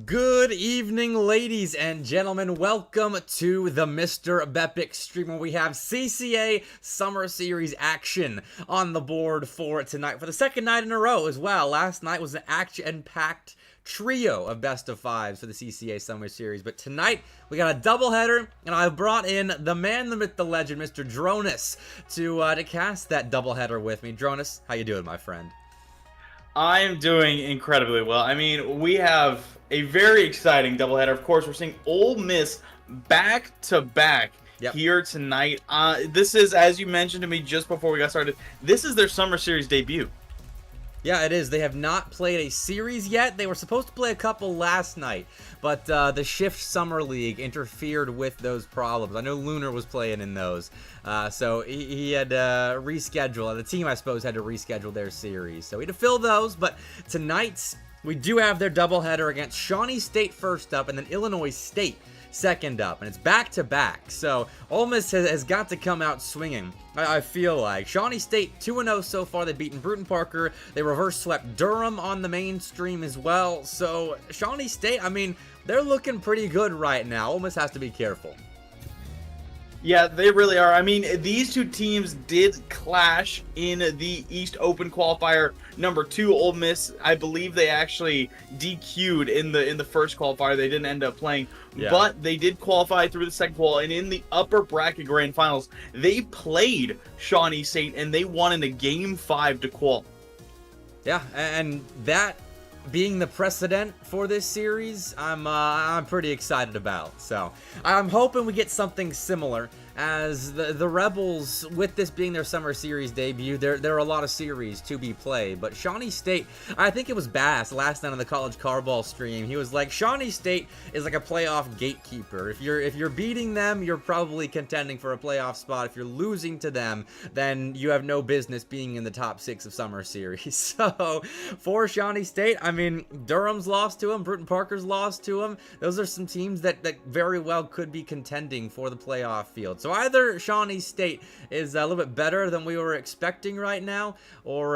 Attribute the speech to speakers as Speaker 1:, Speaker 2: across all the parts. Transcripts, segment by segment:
Speaker 1: Good evening, ladies and gentlemen. Welcome to the Mr. Bepic stream where we have CCA Summer Series action on the board for tonight for the second night in a row as well. Last night was an action-packed trio of best of fives for the CCA Summer Series, but tonight we got a doubleheader, and I brought in the man, the myth, the legend, Mr. Dronis, to cast that doubleheader with me. Dronis, how you doing, my friend?
Speaker 2: I am doing incredibly well. I mean, we have a very exciting doubleheader. Of course, we're seeing Ole Miss back-to-back here tonight. This is, as you mentioned to me just before we got started, this is their Summer Series debut.
Speaker 1: Yeah, it is. They have not played a series yet. They were supposed to play a couple last night, but the Shift Summer League interfered with those problems. I know Lunar was playing in those, so he had to reschedule. The team, I suppose, had to reschedule their series, so we had to fill those. But tonight's, we do have their doubleheader against Shawnee State first up, and then Illinois State second up, and it's back-to-back, so Ole Miss has got to come out swinging, I feel like. Shawnee State 2-0 so far. They've beaten Bruton Parker. They reverse swept Durham on the mainstream as well, so Shawnee State, I mean, they're looking pretty good right now. Ole Miss has to be careful.
Speaker 2: Yeah, they really are. I mean, these two teams did clash in the East Open qualifier number 2. Ole Miss, I believe they actually DQ'd in the first qualifier. They didn't end up playing, but they did qualify through the second qual. And in the upper bracket grand finals, they played Shawnee State and they won in a game 5 to qual.
Speaker 1: Yeah, and that being the precedent for this series, I'm pretty excited about. So I'm hoping we get something similar, as the Rebels, with this being their Summer Series debut, there are a lot of series to be played. But Shawnee State, I think it was Bass last night on the College Carball stream. He was like, Shawnee State is like a playoff gatekeeper. If you're beating them, you're probably contending for a playoff spot. If you're losing to them, then you have no business being in the top 6 of Summer Series. So for Shawnee State, I mean, Durham's lost to him, Bruton Parker's lost to him. Those are some teams that very well could be contending for the playoff field. So either Shawnee State is a little bit better than we were expecting right now, or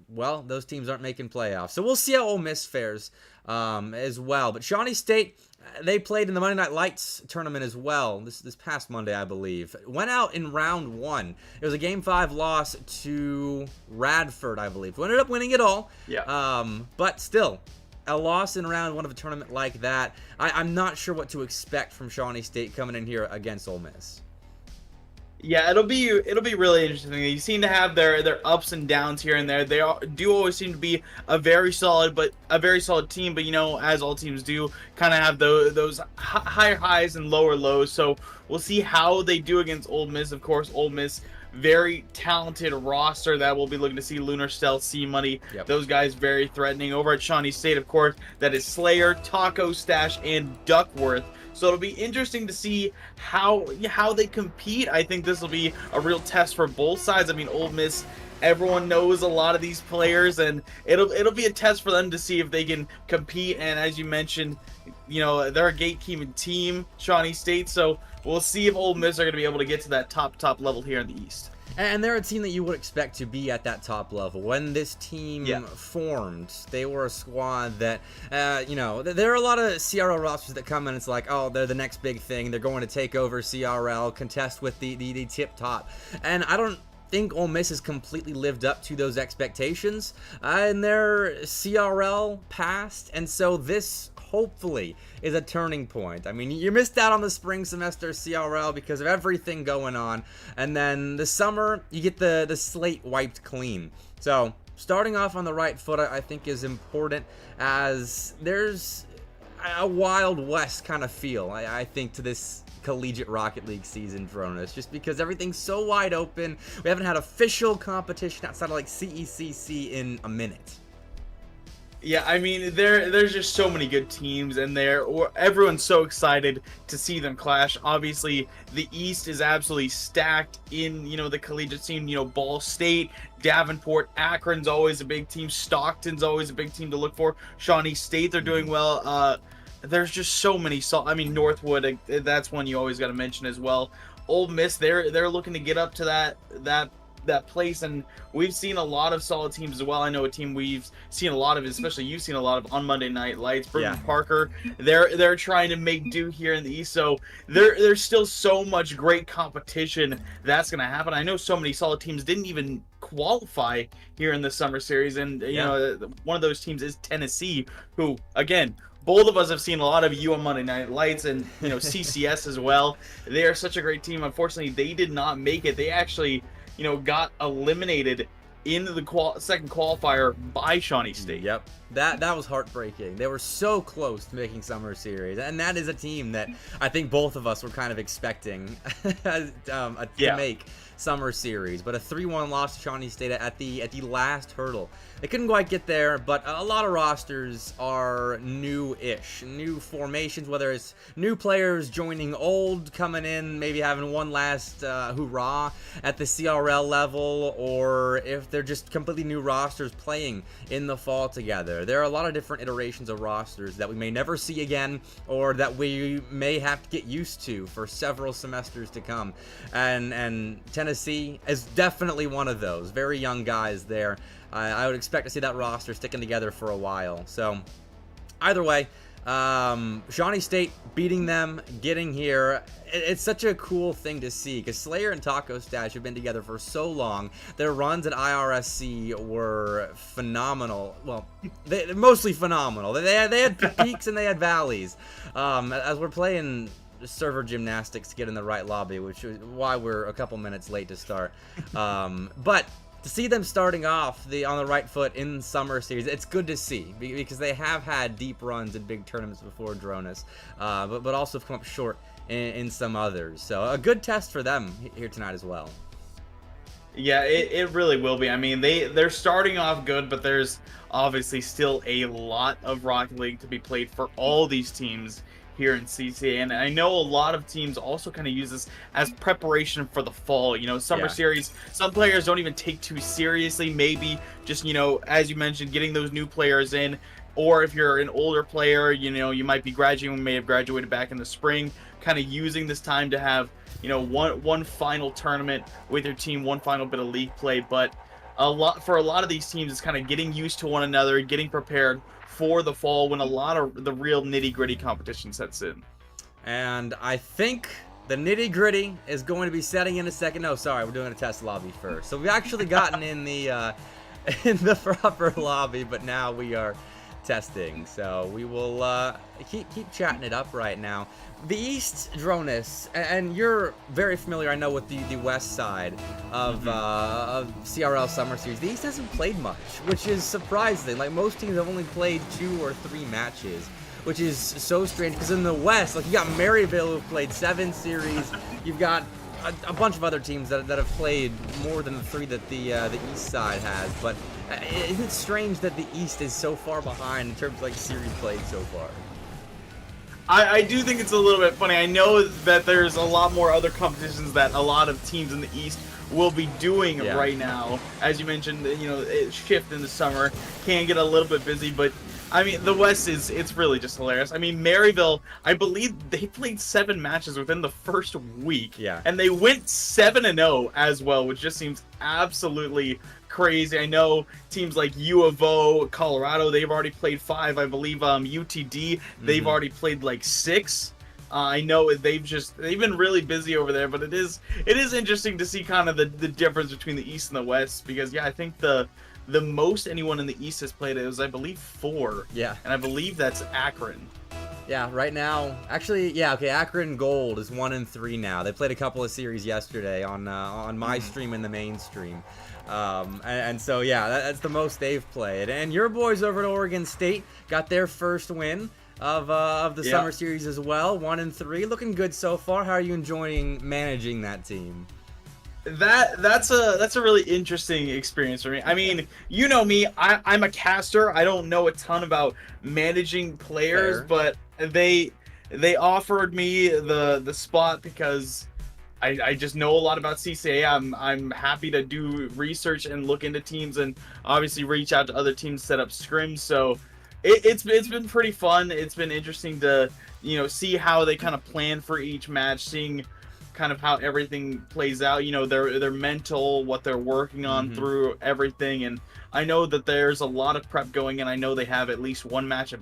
Speaker 1: well, those teams aren't making playoffs. So we'll see how Ole Miss fares as well. But Shawnee State, they played in the Monday Night Lights tournament as well this past Monday, I believe. Went out in round 1. It was a game 5 loss to Radford, I believe. Who ended up winning it all. Yeah. But still, a loss in round 1 of a tournament like that, I'm not sure what to expect from Shawnee State coming in here against Ole Miss.
Speaker 2: Yeah, it'll be really interesting. You seem to have their ups and downs here and there. They do always seem to be a very solid team, but you know, as all teams do, kind of have those higher highs and lower lows. So we'll see how they do against Ole Miss. Of course, Ole Miss, very talented roster that we'll be looking to see. Lunar, Stealth, C-Money, those guys very threatening. Over at Shawnee State, of course, that is Slayer, Taco Stash, and Duckworth. So it'll be interesting to see how they compete. I think this will be a real test for both sides. I mean, Ole Miss, everyone knows a lot of these players, and it'll be a test for them to see if they can compete. And as you mentioned, you know, they're a gatekeeping team, Shawnee State, so we'll see if Ole Miss are going to be able to get to that top level here in the East.
Speaker 1: And they're a team that you would expect to be at that top level. When this team formed, they were a squad that, you know, there are a lot of CRL rosters that come in. It's like, oh, they're the next big thing. They're going to take over CRL, contest with the tip top. And I don't think Ole Miss has completely lived up to those expectations in their CRL past. And so this, hopefully, is a turning point. I mean, you missed out on the spring semester CRL because of everything going on, and then the summer, you get the slate wiped clean. So starting off on the right foot, I think, is important, as there's a Wild West kind of feel, I think, to this Collegiate Rocket League season, Dronis, just because everything's so wide open. We haven't had official competition outside of like CECC in a minute.
Speaker 2: Yeah, I mean, there's just so many good teams in there. Everyone's so excited to see them clash. Obviously, the East is absolutely stacked in, you know, the collegiate scene. You know, Ball State, Davenport, Akron's always a big team. Stockton's always a big team to look for. Shawnee State, they're doing well. There's just so many. I mean, Northwood, that's one you always got to mention as well. Ole Miss, they're looking to get up to that that place, and we've seen a lot of solid teams as well. I know a team we've seen a lot of, especially you've seen a lot of on Monday Night Lights. Bourbon Parker, they're trying to make do here in the East, so there's still so much great competition that's gonna happen. I know so many solid teams didn't even qualify here in the summer series, and you know, one of those teams is Tennessee, who again, both of us have seen a lot of you on Monday Night Lights, and you know, CCS as well. They are such a great team. Unfortunately, they did not make it. They actually, you know, got eliminated in the second qualifier by Shawnee State.
Speaker 1: Yep, that was heartbreaking. They were so close to making Summer Series, and that is a team that I think both of us were kind of expecting to make Summer Series. But a 3-1 loss to Shawnee State at the last hurdle. They couldn't quite get there, but a lot of rosters are new-ish, new formations, whether it's new players joining old, coming in, maybe having one last hurrah at the CRL level, or if they're just completely new rosters playing in the fall together. There are a lot of different iterations of rosters that we may never see again, or that we may have to get used to for several semesters to come. And Tennessee is definitely one of those. Very young guys there. I would expect to see that roster sticking together for a while. So, either way, Shawnee State beating them, getting here, it's such a cool thing to see, because Slayer and Taco Stash have been together for so long. Their runs at IRSC were phenomenal. Well, mostly phenomenal. They had peaks and they had valleys. As we're playing server gymnastics to get in the right lobby, which is why we're a couple minutes late to start. But to see them starting off on the right foot in Summer Series, it's good to see, because they have had deep runs in big tournaments before Dronas, but also have come up short in some others. So a good test for them here tonight as well.
Speaker 2: Yeah, it really will be. I mean, they're starting off good, but there's obviously still a lot of Rocket League to be played for all these teams here in CCA, and I know a lot of teams also kind of use this as preparation for the fall. You know, Summer Series, some players don't even take too seriously, maybe just, you know, as you mentioned, getting those new players in, or if you're an older player, you know, you might be graduating, may have graduated back in the spring, kind of using this time to have, you know, one final tournament with your team, one final bit of league play. But for a lot of these teams, it's kind of getting used to one another, getting prepared for the fall when a lot of the real nitty-gritty competition sets in.
Speaker 1: And I think the nitty-gritty is going to be setting in a second. No, sorry, we're doing a test lobby first. So we've actually gotten in the proper lobby, but now we are testing. So we will keep chatting it up right now. The East, Dronas, and you're very familiar, I know, with the West side of CRL Summer Series. The East hasn't played much, which is surprising. Like, most teams have only played 2 or 3 matches, which is so strange, because in the West, like, you got Maryville, who played 7 series. You've got a bunch of other teams that have played more than the 3 that the East side has. But isn't it strange that the East is so far behind in terms of, like, series played so far?
Speaker 2: I do think it's a little bit funny. I know that there's a lot more other competitions that a lot of teams in the East will be doing right now. As you mentioned, you know, shift in the summer can get a little bit busy, but I mean, the West it's really just hilarious. I mean, Maryville, I believe they played 7 matches within the first week.
Speaker 1: Yeah. And
Speaker 2: they went 7-0 as well, which just seems absolutely crazy. I know teams like U of O, Colorado, they've already played 5. I believe UTD, they've already played like 6. I know they've been really busy over there, but it is interesting to see kind of the difference between the East and the West, because I think the most anyone in the East has played it was, I believe, 4.
Speaker 1: Yeah.
Speaker 2: And I believe that's Akron.
Speaker 1: Yeah, right now, actually, yeah, okay, Akron Gold is 1-3 now. They played a couple of series yesterday on my stream and the main stream. And so, yeah, that's the most they've played. And your boys over at Oregon State got their first win of the Summer Series as well, 1-3. Looking good so far. How are you enjoying managing that team?
Speaker 2: That's a really interesting experience for me. I mean, you know me, I'm a caster. I don't know a ton about managing players, but they offered me the spot because I just know a lot about CCA. I'm happy to do research and look into teams, and obviously reach out to other teams, set up scrims. So it's been pretty fun. It's been interesting to, you know, see how they kind of plan for each match, seeing kind of how everything plays out. You know, their mental, what they're working on through everything. And I know that there's a lot of prep going in. I know they have at least one match. I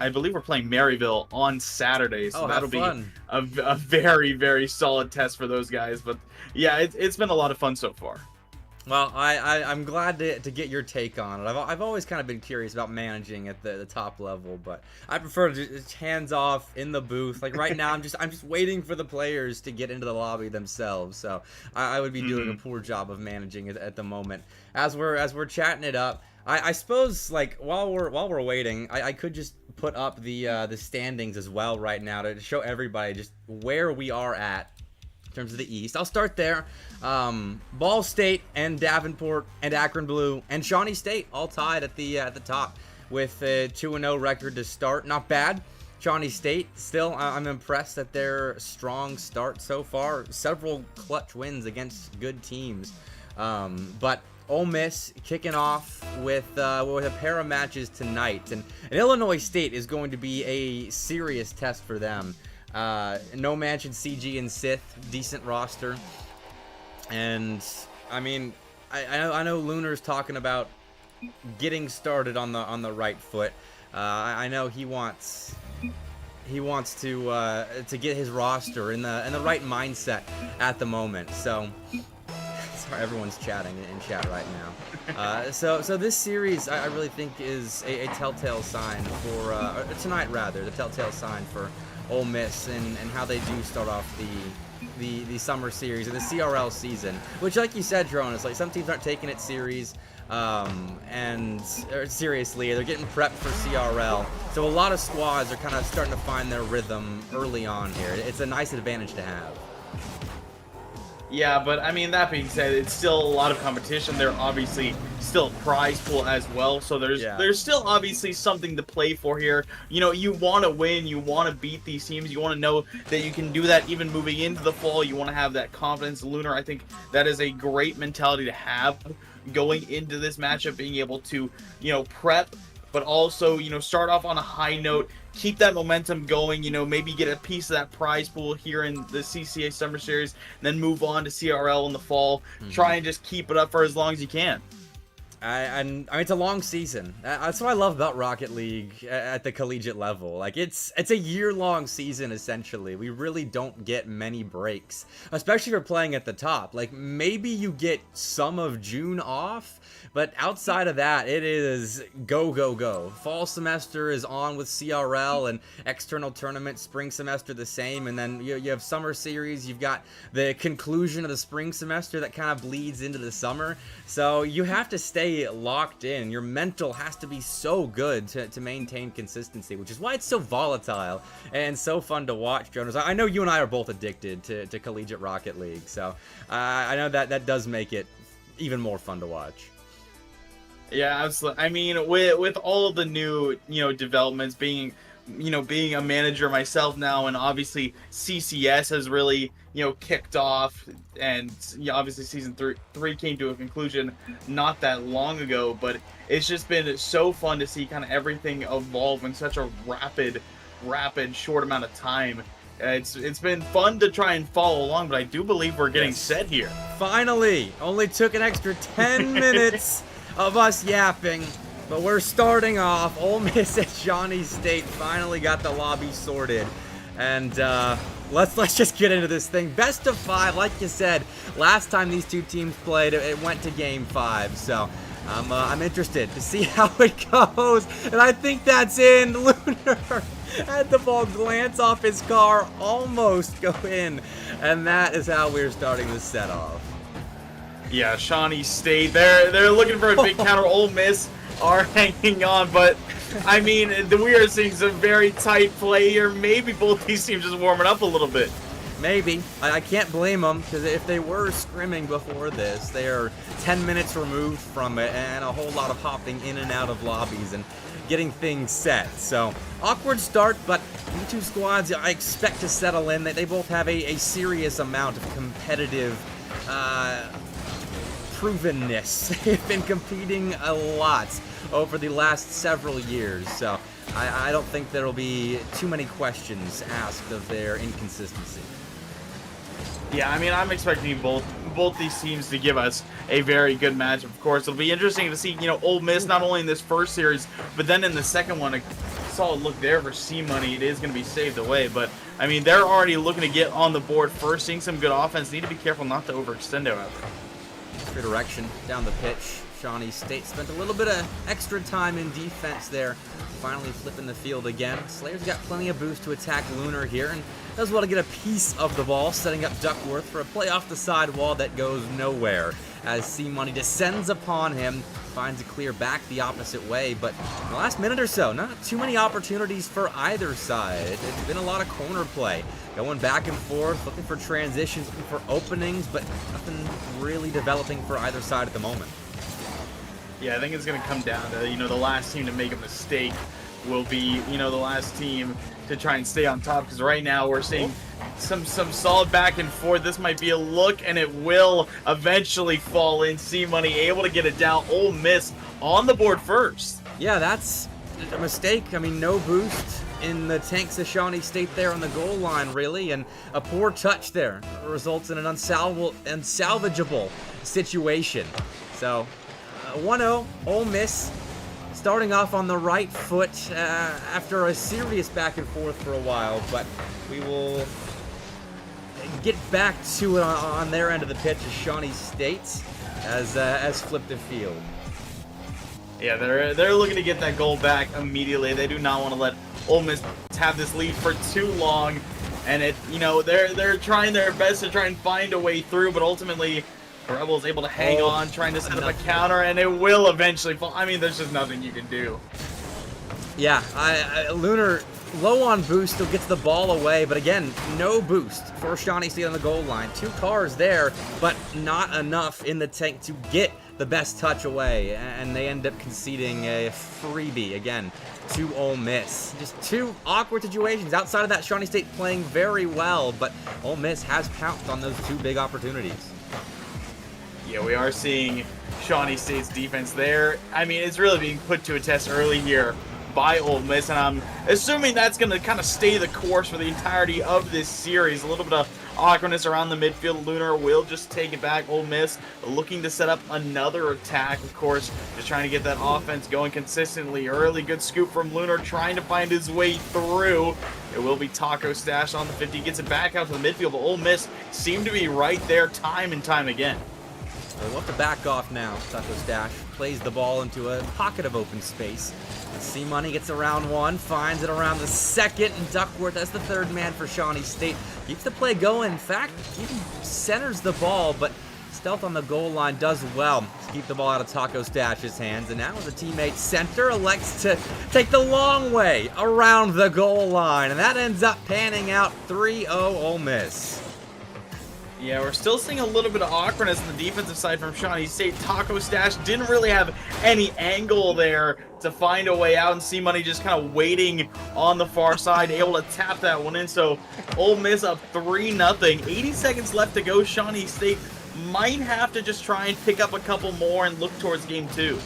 Speaker 2: believe we're playing Maryville on Saturday, so that'll be a very, very solid test for those guys. But yeah, it's been a lot of fun so far.
Speaker 1: Well, I'm glad to get your take on it. I've always kind of been curious about managing at the top level, but I prefer to just hands off in the booth. Like right now, I'm just waiting for the players to get into the lobby themselves. So I would be doing a poor job of managing it at the moment. As we're chatting it up, I suppose like while we're waiting, I could just put up the standings as well right now to show everybody just where we are at in terms of the East. I'll start there. Ball State and Davenport and Akron Blue and Shawnee State all tied at the top with a 2-0 record to start. Not bad. Shawnee State still, I'm impressed at their strong start so far. Several clutch wins against good teams. But Ole Miss kicking off with a pair of matches tonight, and Illinois State is going to be a serious test for them. No Mansion, CG, and Sith, decent roster, and I mean, I know Lunar's talking about getting started on the right foot. I know he wants to get his roster in the right mindset at the moment. So. Sorry, everyone's chatting in chat right now. So this series, I really think is a telltale sign for tonight, rather, the telltale sign for Ole Miss and how they do start off the summer series and the CRL season. Which, like you said, Jonas, like some teams aren't taking it seriously. They're getting prepped for CRL. So a lot of squads are kind of starting to find their rhythm early on here. It's a nice advantage to have.
Speaker 2: Yeah, but I mean, that being said, it's still a lot of competition. They're obviously still a prize pool as well, so there's still obviously something to play for here. You know, you want to win, you want to beat these teams, you want to know that you can do that even moving into the fall. You want to have that confidence. Lunar, I think that is a great mentality to have going into this matchup, being able to, you know, prep, but also, you know, start off on a high note, keep that momentum going, you know, maybe get a piece of that prize pool here in the CCA Summer Series, and then move on to CRL in the fall. Try and just keep it up for as long as you can.
Speaker 1: I mean, it's a long season. That's what I love about Rocket League at the collegiate level. Like, it's a year-long season, essentially. We really don't get many breaks, especially if you're playing at the top. Like, maybe you get some of June off, but outside of that, it is go, go, go. Fall semester is on with CRL and external tournaments. Spring semester the same, and then you have summer series. You've got the conclusion of the spring semester that kind of bleeds into the summer. So you have to stay locked in. Your mental has to be so good to maintain consistency, which is why it's so volatile and so fun to watch, Jonas. I know you and I are both addicted to collegiate Rocket League, so I know that does make it even more fun to watch.
Speaker 2: Yeah, absolutely. I mean, with all of the new, you know, developments, being a manager myself now, and obviously CCS has really, you know, kicked off, and obviously season three came to a conclusion not that long ago, but it's just been so fun to see kind of everything evolve in such a rapid short amount of time. It's been fun to try and follow along, but I do believe we're getting set here.
Speaker 1: Finally! Only took an extra 10 minutes of us yapping, but we're starting off. Ole Miss at Shawnee State finally got the lobby sorted, and let's just get into this thing. Best of 5, like you said. Last time these two teams played, it went to Game 5, so I'm interested to see how it goes, and I think that's in. Lunar had the ball glance off his car, almost go in, and that is how we're starting this set off.
Speaker 2: Yeah, Shawnee State, they're looking for a big counter. Ole Miss are hanging on, but I mean, we are seeing some very tight play here. Maybe both these teams just warming up a little bit.
Speaker 1: Maybe. I can't blame them, because if they were scrimming before this, they are 10 minutes removed from it, and a whole lot of hopping in and out of lobbies and getting things set. So, awkward start, but the two squads I expect to settle in. They both have a serious amount of competitive provenness. They've been competing a lot over the last several years, so I don't think there will be too many questions asked of their inconsistency.
Speaker 2: Yeah, I mean, I'm expecting both these teams to give us a very good match. Of course, it'll be interesting to see, Ole Miss not only in this first series, but then in the second one, a solid look there for C-Money. It is going to be saved away, but I mean, they're already looking to get on the board first, seeing some good offense. Need to be careful not to overextend out there.
Speaker 1: Good direction down the pitch. Shawnee State spent a little bit of extra time in defense there, finally flipping the field again. Slayer's got plenty of boost to attack Lunar here, and does well to get a piece of the ball, setting up Duckworth for a play off the side wall that goes nowhere. As C-Money descends upon him, finds a clear back the opposite way, but in the last minute or so, not too many opportunities for either side. It's been a lot of corner play, going back and forth, looking for transitions, looking for openings, but nothing really developing for either side at the moment.
Speaker 2: Yeah, I think it's going to come down to, the last team to make a mistake will be, the last team to try and stay on top, because right now we're seeing some solid back and forth. This might be a look, and it will eventually fall in. C-Money able to get it down. Ole Miss on the board first.
Speaker 1: Yeah, that's a mistake. I mean, no boost in the tanks of Shawnee State there on the goal line, really, and a poor touch there results in an unsalvageable situation. So, 1-0, Ole Miss starting off on the right foot after a serious back and forth for a while, but we will get back to it on their end of the pitch as Shawnee State has flipped the field.
Speaker 2: Yeah, they're looking to get that goal back immediately. They do not want to let Ole Miss have this lead for too long, and they're trying their best to try and find a way through, but ultimately the Rebels able to hang on, trying to set up a counter, and it will eventually fall. I mean, there's just nothing you can do.
Speaker 1: Yeah, Lunar low on boost, still gets the ball away, but again, no boost for Shawnee State on the goal line. 2 cars there, but not enough in the tank to get the best touch away, and they end up conceding a freebie again to Ole Miss. Just 2 awkward situations. Outside of that, Shawnee State playing very well, but Ole Miss has pounced on those 2 big opportunities.
Speaker 2: Yeah, we are seeing Shawnee State's defense there. I mean, it's really being put to a test early here by Ole Miss, and I'm assuming that's going to kind of stay the course for the entirety of this series. A little bit of awkwardness around the midfield. Lunar will just take it back. Ole Miss looking to set up another attack, of course, just trying to get that offense going consistently early. Good scoop from Lunar, trying to find his way through. It will be Taco Stash on the 50. Gets it back out to the midfield, but Ole Miss seem to be right there time and time again.
Speaker 1: We'll have to back off now. Taco Stash plays the ball into a pocket of open space. C-Money gets around 1, finds it around the 2nd, and Duckworth as the 3rd man for Shawnee State keeps the play going. In fact, even centers the ball, but stealth on the goal line does well to keep the ball out of Taco Stash's hands. And now as a teammate center elects to take the long way around the goal line, and that ends up panning out 3-0 Ole Miss.
Speaker 2: Yeah, we're still seeing a little bit of awkwardness on the defensive side from Shawnee State. Taco Stash didn't really have any angle there to find a way out, and C-Money just kind of waiting on the far side, able to tap that one in. So Ole Miss up 3-0. 80 seconds left to go. Shawnee State might have to just try and pick up a couple more and look towards game 2.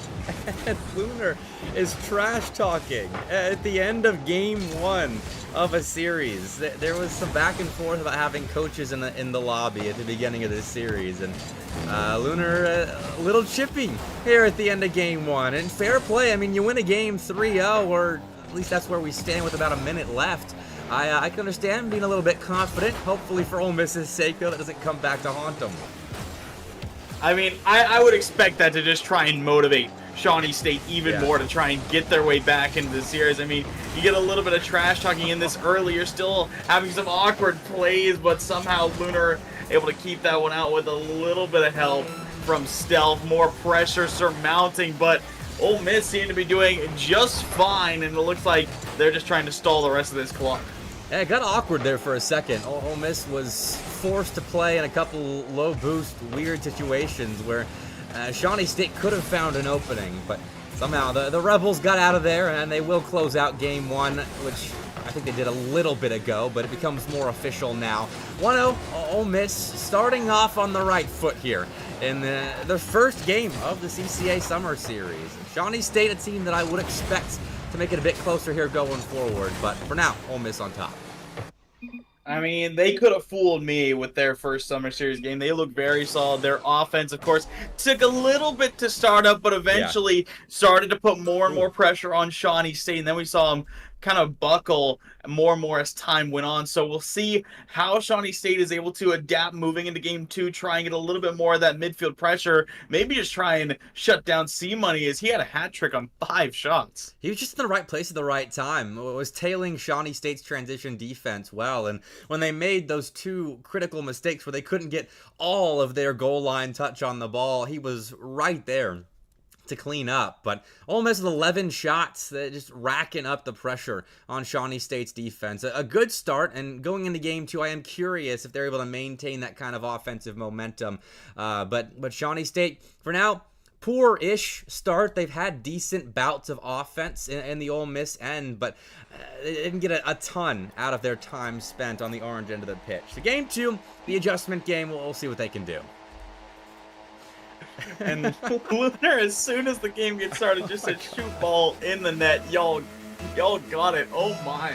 Speaker 1: Lunar is trash talking at the end of game 1 of a series. There was some back and forth about having coaches in the lobby at the beginning of this series, and Lunar a little chippy here at the end of game 1. And fair play. I mean, you win a game 3-0, or at least that's where we stand with about a minute left. I can understand being a little bit confident. Hopefully for Ole Miss's sake, though, that doesn't come back to haunt them.
Speaker 2: I mean, I would expect that to just try and motivate Shawnee State even more to try and get their way back into the series. I mean, you get a little bit of trash talking in this early. You're still having some awkward plays, but somehow Lunar able to keep that one out with a little bit of help from Stealth. More pressure surmounting, but Ole Miss seem to be doing just fine, and it looks like they're just trying to stall the rest of this clock.
Speaker 1: Yeah, it got awkward there for a second. Ole Miss was forced to play in a couple low boost, weird situations where Shawnee State could have found an opening, but somehow the Rebels got out of there, and they will close out game 1, which I think they did a little bit ago, but it becomes more official now. 1-0, Ole Miss starting off on the right foot here in the first game of the CCA Summer Series. Shawnee State, a team that I would expect to make it a bit closer here going forward, but for now, Ole Miss on top.
Speaker 2: I mean, they could have fooled me with their first Summer Series game. They look very solid. Their offense, of course, took a little bit to start up, but
Speaker 1: Yeah.
Speaker 2: eventually started to put more and
Speaker 1: Ooh.
Speaker 2: more pressure on Shawnee State. And then we saw them kind of buckle more and more as time went on. So we'll see how Shawnee State is able to adapt moving into game 2, try and get a little bit more of that midfield pressure. Maybe just try and shut down C Money, as he had a hat trick on 5 shots.
Speaker 1: He was just in the right place at the right time. Was tailing Shawnee State's transition defense well, and when they made those 2 critical mistakes where they couldn't get all of their goal line touch on the ball, he was right there to clean up. But Ole Miss with 11 shots, just racking up the pressure on Shawnee State's defense. A good start, and going into game 2, I am curious if they're able to maintain that kind of offensive momentum. But Shawnee State, for now, poor-ish start. They've had decent bouts of offense in the Ole Miss end, but they didn't get a ton out of their time spent on the orange end of the pitch. So game 2, the adjustment game, we'll see what they can do.
Speaker 2: And Lunar, as soon as the game gets started, just said shoot ball in the net. Y'all got it. Oh my.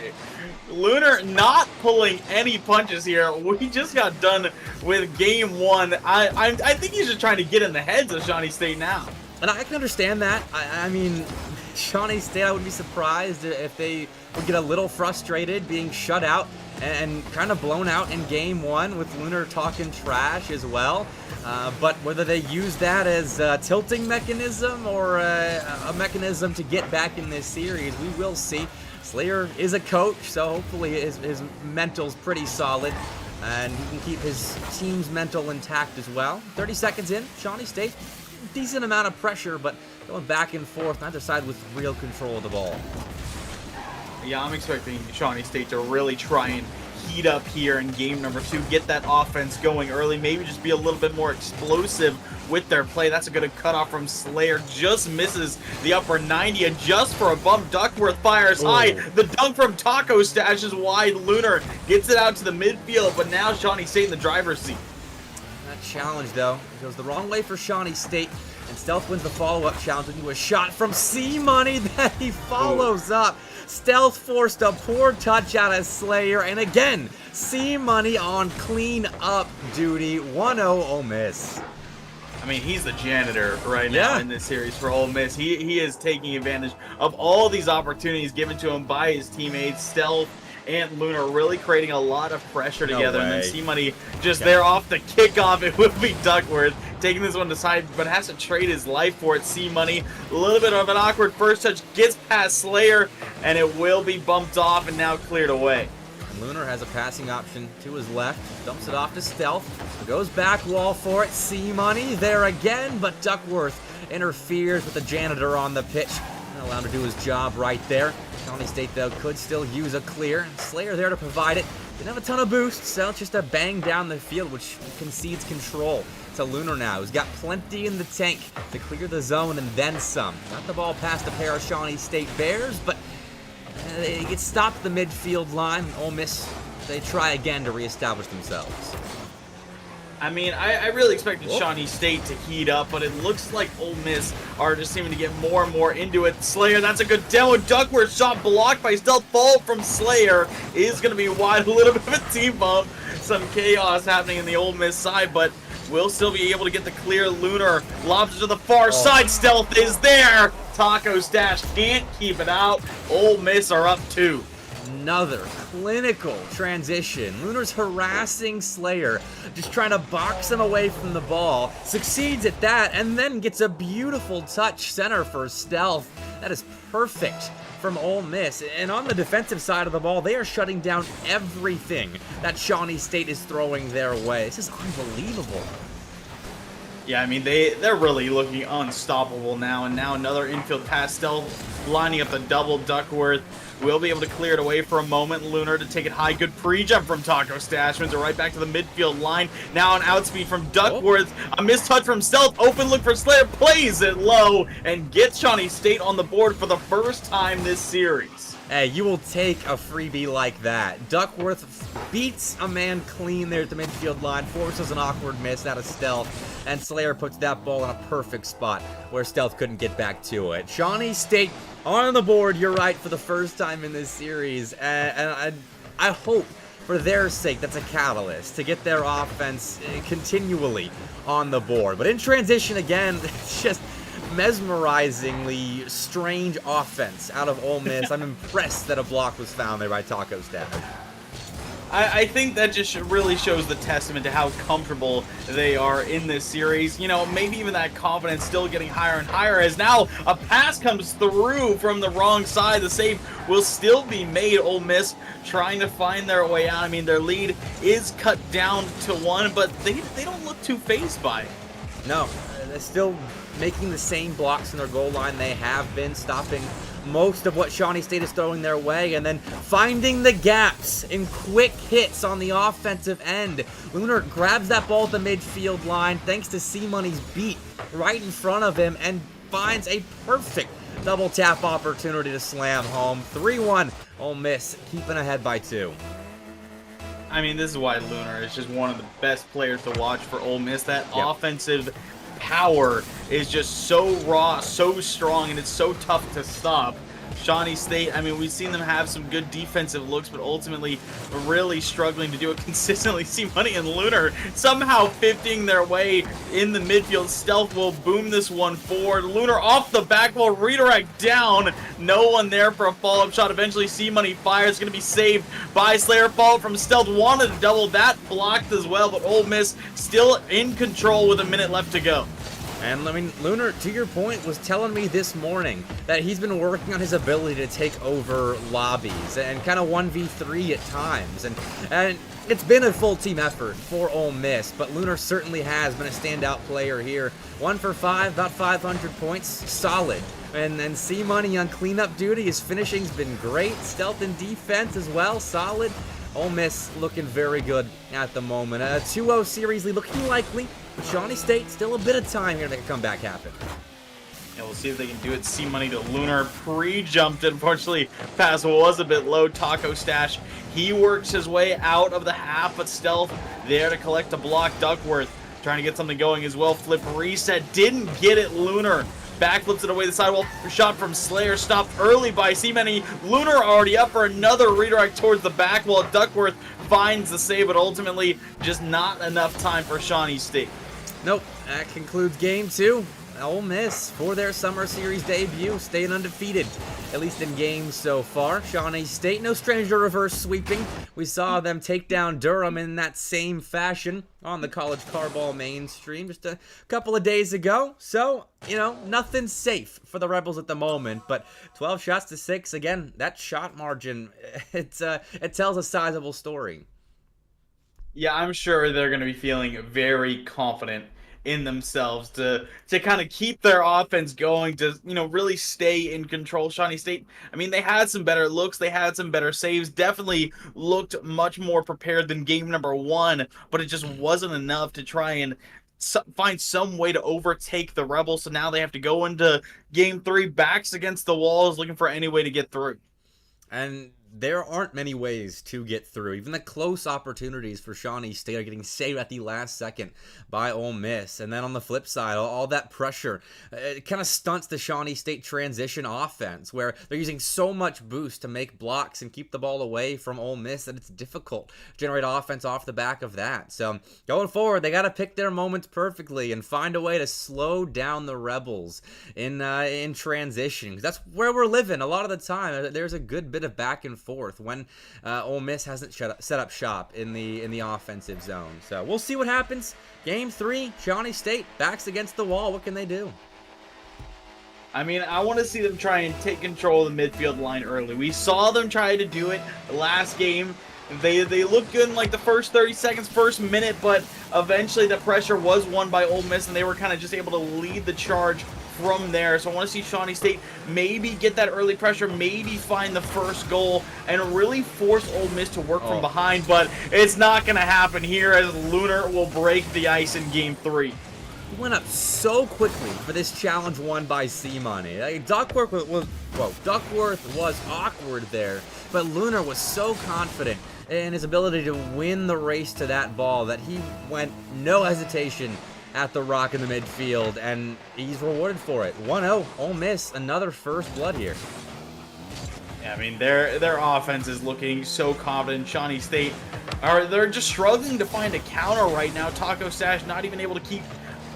Speaker 2: Lunar not pulling any punches here. We just got done with game 1. I think he's just trying to get in the heads of Shawnee State now.
Speaker 1: And I can understand that. I mean, Shawnee State, I would be surprised if they would get a little frustrated being shut out and kind of blown out in game 1 with Lunar talking trash as well. But whether they use that as a tilting mechanism or a mechanism to get back in this series, we will see. Slayer is a coach, so hopefully his mental's pretty solid, and he can keep his team's mental intact as well. 30 seconds in, Shawnee State, decent amount of pressure, but going back and forth, neither side with real control of the ball.
Speaker 2: Yeah, I'm expecting Shawnee State to really try and heat up here in game number 2, get that offense going early, maybe just be a little bit more explosive with their play. That's a good cutoff from Slayer, just misses the upper 90, and just for a bump, Duckworth fires high. The dunk from Taco stashes wide. Lunar gets it out to the midfield, but now Shawnee State in the driver's seat.
Speaker 1: That challenge, though, goes the wrong way for Shawnee State, and Stealth wins the follow-up challenge into a shot from C Money that he follows up. Stealth forced a poor touch out of Slayer, and again, C Money on clean-up duty. 1-0 Ole Miss.
Speaker 2: I mean, he's the janitor right now in this series for Ole Miss. He is taking advantage of all these opportunities given to him by his teammates. Stealth and Lunar really creating a lot of pressure together. And then C-Money just there off the kickoff. It would be Duckworth taking this one to side, but has to trade his life for it. C-Money, a little bit of an awkward first touch, gets past Slayer, and it will be bumped off and now cleared away.
Speaker 1: Lunar has a passing option to his left, dumps it off to Stealth, goes back wall for it. C-Money there again, but Duckworth interferes with the janitor on the pitch. Not allowed to do his job right there. Shawnee State, though, could still use a clear. Slayer there to provide it. Didn't have a ton of boost, so it's just a bang down the field, which concedes control to Lunar now, who's got plenty in the tank to clear the zone and then some. Got the ball past a pair of Shawnee State Bears, but they get stopped at the midfield line. Ole Miss, they try again to reestablish themselves.
Speaker 2: I mean, I really expected Shawnee State to heat up, but it looks like Ole Miss are just seeming to get more and more into it. Slayer, that's a good demo. Duckworth shot blocked by Stealth. Fall from Slayer is going to be wide. A little bit of a team bump. Some chaos happening in the Ole Miss side, but we'll still be able to get the clear. Lunar lobs it to the far side. Stealth is there. Taco Stash can't keep it out. Ole Miss are up 2.
Speaker 1: Another clinical transition. Lunar's harassing Slayer, just trying to box him away from the ball. Succeeds at that, and then gets a beautiful touch center for Stealth. That is perfect from Ole Miss. And on the defensive side of the ball, they are shutting down everything that Shawnee State is throwing their way. This is unbelievable.
Speaker 2: Yeah, I mean, they're really looking unstoppable now. And now another infield pass. Stealth lining up the double. Duckworth will be able to clear it away for a moment. Lunar to take it high. Good pre-jump from Taco Stash. Wins it right back to the midfield line. Now an outspeed from Duckworth. A missed touch from Stealth. Open look for Slayer. Plays it low and gets Shawnee State on the board for the first time this series.
Speaker 1: Hey, you will take a freebie like that. Duckworth beats a man clean there at the midfield line, forces an awkward miss out of Stealth, and Slayer puts that ball in a perfect spot where Stealth couldn't get back to it. Shawnee State on the board, you're right, for the first time in this series, and I hope for their sake, that's a catalyst to get their offense continually on the board. But in transition again, it's just mesmerizingly strange offense out of Ole Miss. I'm impressed that a block was found there by Taco Stash.
Speaker 2: I think that just really shows the testament to how comfortable they are in this series. You know, maybe even that confidence still getting higher and higher as now a pass comes through from the wrong side. The save will still be made. Ole Miss trying to find their way out. I mean, their lead is cut down to 1, but they don't look too fazed by it.
Speaker 1: No, they're still making the same blocks in their goal line they have been, stopping most of what Shawnee State is throwing their way, and then finding the gaps in quick hits on the offensive end. Lunar grabs that ball at the midfield line thanks to C-Money's beat right in front of him and finds a perfect double tap opportunity to slam home. 3-1, Ole Miss keeping ahead by 2.
Speaker 2: I mean, this is why Lunar is just one of the best players to watch for Ole Miss. That offensive power is just so raw, so strong, and it's so tough to stop. Shawnee State, I mean, we've seen them have some good defensive looks, but ultimately really struggling to do it consistently. See Money and Lunar somehow 50ing their way in the midfield. Stealth will boom this one forward. Lunar off the back wall, redirect down. No one there for a follow-up shot. Eventually, C Money fires. Going to be saved by Slayer. Follow from Stealth. Wanted to double that, blocked as well, but Ole Miss still in control with a minute left to go.
Speaker 1: And I mean, Lunar, to your point, was telling me this morning that he's been working on his ability to take over lobbies and kind of 1v3 at times. And it's been a full team effort for Ole Miss, but Lunar certainly has been a standout player here. 1 for 5, about 500 points, solid. And then C-Money on cleanup duty, his finishing's been great. Stealth and defense as well, solid. Ole Miss looking very good at the moment. A 2-0 series lead looking likely. But Shawnee State, still a bit of time here to make a comeback happen.
Speaker 2: Yeah, we'll see if they can do it. C Money to Lunar. Pre-jumped. Unfortunately, pass was a bit low. Taco Stash, he works his way out of the half, but Stealth there to collect a block. Duckworth trying to get something going as well. Flip reset. Didn't get it. Lunar backflips it away the sidewall. Shot from Slayer. Stopped early by C-Money. Lunar already up for another redirect towards the back wall. Duckworth finds the save, but ultimately just not enough time for Shawnee State.
Speaker 1: Nope, that concludes game 2. Ole Miss, for their summer series debut, staying undefeated, at least in games so far. Shawnee State, no stranger to reverse sweeping. We saw them take down Durham in that same fashion on the college carball mainstream just a couple of days ago. So, you know, nothing safe for the Rebels at the moment, but 12 shots to 6, again, that shot margin, it tells a sizable story.
Speaker 2: Yeah, I'm sure they're going to be feeling very confident in themselves to kind of keep their offense going, to, you know, really stay in control. Shawnee State, I mean, they had some better looks, they had some better saves, definitely looked much more prepared than game number 1, but it just wasn't enough to try and find some way to overtake the Rebels. So now they have to go into game 3 backs against the walls, looking for any way to get through.
Speaker 1: And there aren't many ways to get through. Even the close opportunities for Shawnee State are getting saved at the last second by Ole Miss. And then on the flip side, all that pressure, it kind of stunts the Shawnee State transition offense, where they're using so much boost to make blocks and keep the ball away from Ole Miss that it's difficult to generate offense off the back of that. So going forward, they got to pick their moments perfectly and find a way to slow down the Rebels in transition, because that's where we're living a lot of the time. There's a good bit of back and forth when Ole Miss hasn't set up shop in the offensive zone. So we'll see what happens. Game 3, Shawnee State backs against the wall. What can they do?
Speaker 2: I mean, I want to see them try and take control of the midfield line early. We saw them try to do it the last game. They looked good in like the first 30 seconds, first minute, but eventually the pressure was won by Ole Miss, and they were kind of just able to lead the charge from there. So I want to see Shawnee State maybe get that early pressure, maybe find the first goal, and really force Ole Miss to work from behind, but it's not going to happen here, as Lunar will break the ice in game 3.
Speaker 1: He went up so quickly for this challenge won by C-Money. Duckworth was awkward there, but Lunar was so confident in his ability to win the race to that ball that he went no hesitation at the rock in the midfield, and he's rewarded for it. 1-0, Ole Miss, another first blood here.
Speaker 2: Yeah, I mean, their offense is looking so confident. Shawnee State they're just struggling to find a counter right now. Taco Stash not even able to keep,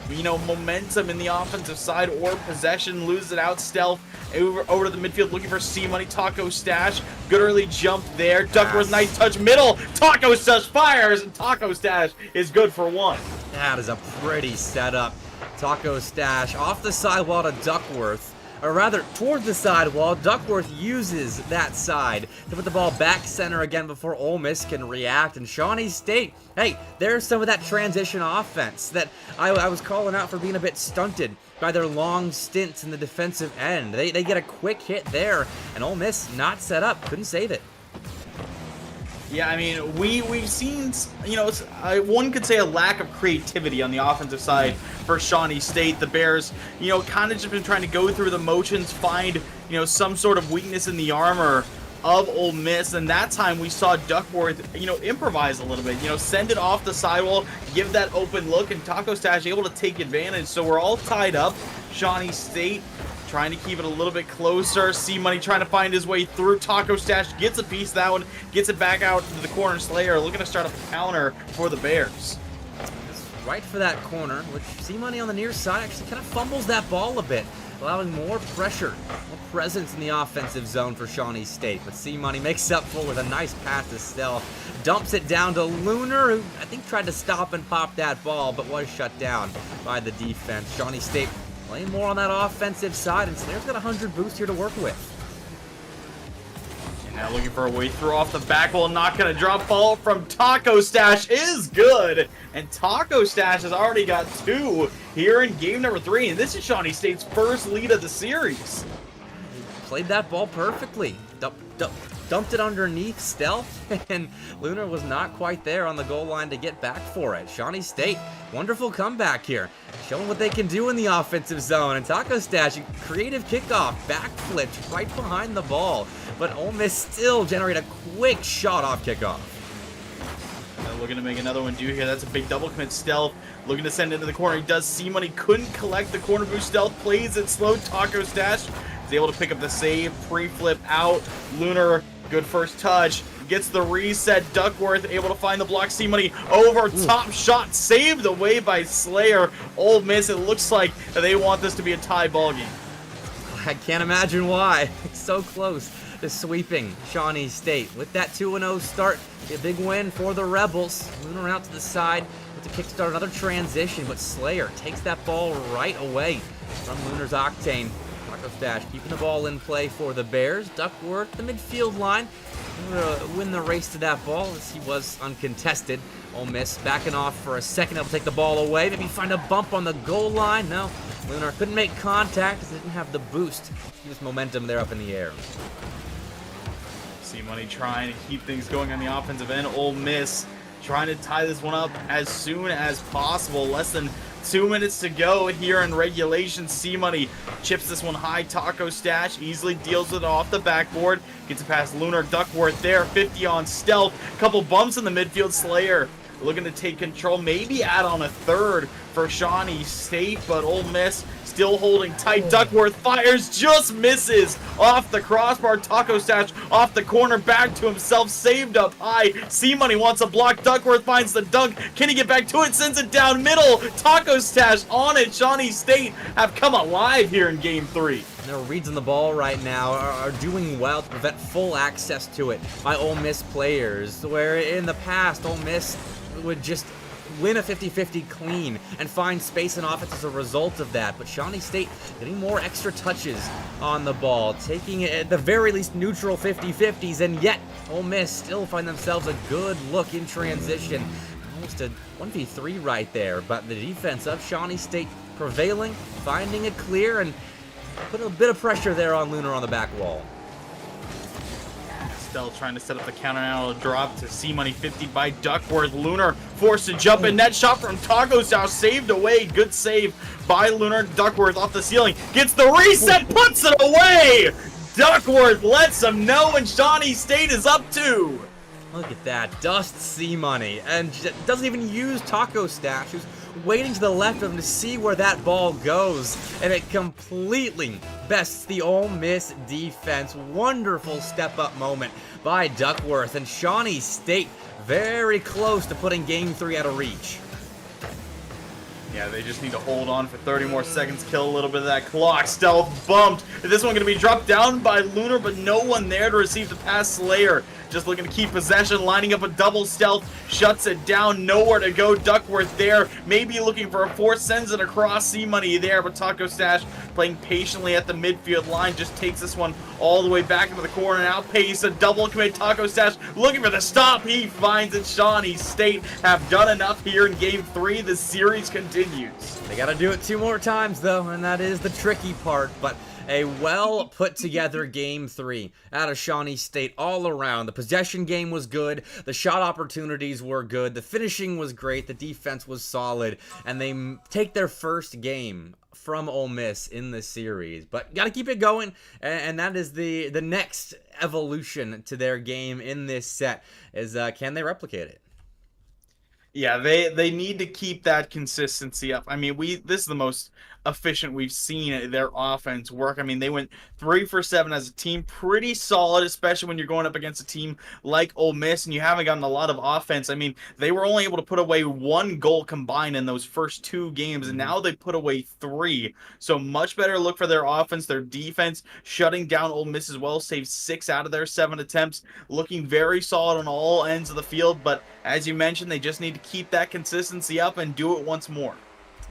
Speaker 2: you know, momentum in the offensive side or possession. Loses it out. Stealth over to the midfield looking for C-Money. Taco Stash, good early jump there. Duckworth, nice touch middle. Taco Stash fires, and Taco Stash is good for one.
Speaker 1: That is a pretty setup. Taco Stash off the sidewall to Duckworth. Or rather, towards the sidewall. Duckworth uses that side to put the ball back center again before Ole Miss can react. And Shawnee State, hey, there's some of that transition offense that I was calling out for being a bit stunted by their long stints in the defensive end. They get a quick hit there, and Ole Miss not set up, couldn't save it.
Speaker 2: Yeah, I mean, we've seen, you know, one could say a lack of creativity on the offensive side for Shawnee State. The Bears, you know, kind of just been trying to go through the motions, find, you know, some sort of weakness in the armor of Ole Miss, and that time we saw Duckworth, you know, improvise a little bit, you know, send it off the sidewall, give that open look, and Taco Stash able to take advantage. So we're all tied up. Shawnee State trying to keep it a little bit closer. C-Money trying to find his way through. Taco Stash gets a piece of that one, gets it back out to the corner. Slayer looking to start up a counter for the Bears.
Speaker 1: Right for that corner, which C-Money on the near side actually kind of fumbles that ball a bit, allowing more pressure, more presence in the offensive zone for Shawnee State. But C-Money makes up for it with a nice pass to Stealth. Dumps it down to Lunar, who I think tried to stop and pop that ball, but was shut down by the defense. Shawnee State playing more on that offensive side, and Slayer's got 100 boost here to work with.
Speaker 2: And now looking for a way through off the back wall. Not going to drop ball from Taco Stash is good. And Taco Stash has already got 2 here in game number 3. And this is Shawnee State's first lead of the series.
Speaker 1: Played that ball perfectly. Dumped it underneath Stealth, and Lunar was not quite there on the goal line to get back for it. Shawnee State, wonderful comeback here, showing what they can do in the offensive zone. And Taco Stash, creative kickoff, backflipped right behind the ball, but Ole Miss still generate a quick shot off kickoff.
Speaker 2: Looking to make another one do here. That's a big double commit. Stealth looking to send it into the corner. He does. C-Money couldn't collect the corner boost. Stealth plays it slow. Taco Stash is able to pick up the save. Pre-flip out. Lunar, good first touch. Gets the reset. Duckworth able to find the block. C-Money over top shot. Saved away by Slayer. Ole Miss, it looks like they want this to be a tie ball game.
Speaker 1: I can't imagine why. It's so close to sweeping Shawnee State. With that 2-0 start, a big win for the Rebels. Lunar out to the side with to kickstart another transition, but Slayer takes that ball right away from Lunar's Octane. Taco Stash keeping the ball in play for the Bears. Duckworth, the midfield line, win the race to that ball as he was uncontested. Ole Miss backing off for a second. They'll take the ball away. Maybe find a bump on the goal line. No, Lunar couldn't make contact because they didn't have the boost. Just momentum there up in the air.
Speaker 2: C-Money trying to keep things going on the offensive end. Ole Miss trying to tie this one up as soon as possible. Less than 2 minutes to go here in regulation. C-Money chips this one high. Taco Stash easily deals with it off the backboard. Gets it past Lunar. Duckworth there. 50 on Stealth. Couple bumps in the midfield. Slayer looking to take control. Maybe add on a third for Shawnee State, but Ole Miss still holding tight. Duckworth fires, just misses off the crossbar. Taco Stash off the corner, back to himself, saved up high. C-Money wants a block. Duckworth finds the dunk. Can he get back to it? Sends it down middle. Taco Stash on it. Shawnee State have come alive here in game 3.
Speaker 1: Their reads on the ball right now are doing well to prevent full access to it by Ole Miss players, where in the past Ole Miss would just win a 50-50 clean and find space and offense as a result of that. But Shawnee State getting more extra touches on the ball, taking it at the very least neutral 50-50s, and yet Ole Miss still find themselves a good look in transition. Almost a 1v3 right there, but the defense of Shawnee State prevailing, finding it clear, and put a bit of pressure there on Lunar on the back wall.
Speaker 2: Stealth trying to set up the counter now. Drop to C-Money. 50 by Duckworth. Lunar forced to jump in. Net shot from Taco Stash saved away. Good save by Lunar. Duckworth off the ceiling. Gets the reset. Puts it away. Duckworth lets them know, and Shawnee State is up 2.
Speaker 1: Look at that. Dust C-Money. And doesn't even use Taco Stash, who's waiting to the left of him to see where that ball goes, and it completely bests the Ole Miss defense. Wonderful step-up moment by Duckworth, and Shawnee State very close to putting Game 3 out of reach.
Speaker 2: Yeah, they just need to hold on for 30 more seconds, kill a little bit of that clock. Stealth bumped. This one going to be dropped down by Lunar, but no one there to receive the pass. Slayer just looking to keep possession, lining up a double stealth, shuts it down, nowhere to go. Duckworth there, maybe looking for a force, sends it across. C-Money there, but Taco Stash playing patiently at the midfield line, just takes this one all the way back into the corner and outpace a double commit. Taco Stash looking for the stop, he finds it. Shawnee State have done enough here in Game 3. The series continues.
Speaker 1: They gotta do it 2 more times though, and that is the tricky part, but a well put together Game 3 out of Shawnee State all around. The possession game was good, the shot opportunities were good, the finishing was great, the defense was solid, and they take their first game from Ole Miss in the series. But gotta keep it going, and that is the next evolution to their game in this set, is can they replicate it?
Speaker 2: Yeah, they need to keep that consistency up. I mean, this is the most efficient we've seen their offense work. I mean, they went 3 for 7 as a team, pretty solid, especially when you're going up against a team like Ole Miss and you haven't gotten a lot of offense. I mean, they were only able to put away 1 goal combined in those first 2 games, and now they put away 3. So much better look for their offense. Their defense shutting down Ole Miss as well, saved 6 out of their 7 attempts, looking very solid on all ends of the field. But as you mentioned, they just need to keep that consistency up and do it once more.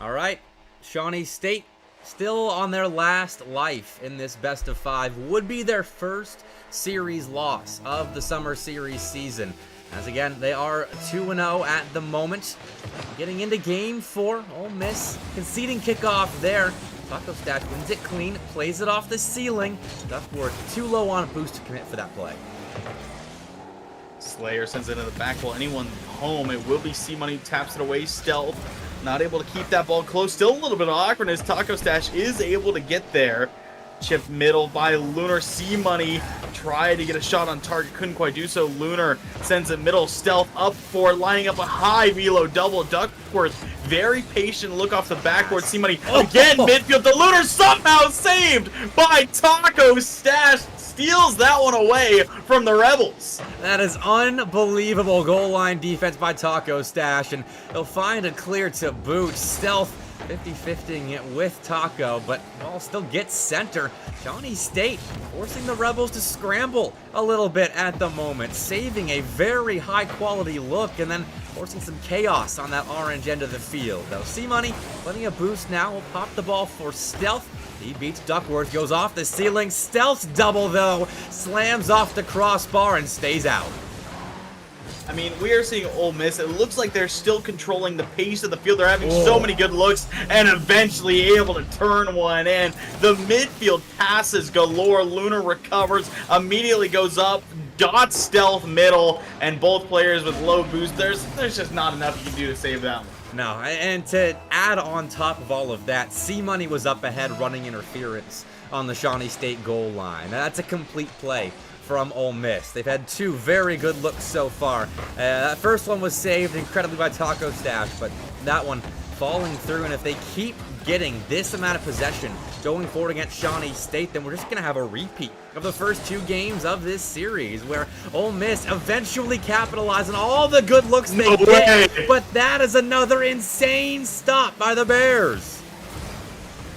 Speaker 1: All right. Shawnee State still on their last life in this best of 5. Would be their first series loss of the summer series season. As again, they are 2-0 at the moment. Getting into Game 4, Ole Miss conceding kickoff there. Taco Stash wins it clean, plays it off the ceiling. Duckworth too low on a boost to commit for that play.
Speaker 2: Slayer sends it into the back. Will anyone home? It will be C-Money, taps it away. Stealth not able to keep that ball close. Still a little bit of awkwardness. Taco Stash is able to get there. Chipped middle by Lunar. C-Money tried to get a shot on target, couldn't quite do so. Lunar sends it middle. Stealth up for lining up a high velo double. Duckworth very patient look off the backboard. C-Money again midfield. The Lunar somehow saved by Taco Stash. Steals that one away from the Rebels.
Speaker 1: That is unbelievable goal line defense by Taco Stash, and he'll find a clear to boot. Stealth 50-50ing it with Taco, but ball still gets center. Shawnee State forcing the Rebels to scramble a little bit at the moment, saving a very high quality look and then forcing some chaos on that orange end of the field. Though C-Money letting a boost now will pop the ball for Stealth. He beats Duckworth, goes off the ceiling. Stealth's double though, slams off the crossbar and stays out.
Speaker 2: I mean, we are seeing Ole Miss. It looks like they're still controlling the pace of the field. They're having so many good looks and eventually able to turn one in. The midfield passes galore. Lunar recovers, immediately goes up, dots Stealth middle, and both players with low boost. There's just not enough you can do to save that one.
Speaker 1: No, and to add on top of all of that, C-Money was up ahead running interference on the Shawnee State goal line. That's a complete play from Ole Miss. They've had 2 very good looks so far. That first one was saved incredibly by Taco Stash, but that one falling through, and if they keep getting this amount of possession going forward against Shawnee State, then we're just going to have a repeat of the first 2 games of this series, where Ole Miss eventually capitalize on all the good looks they get, but that is another insane stop by the Bears.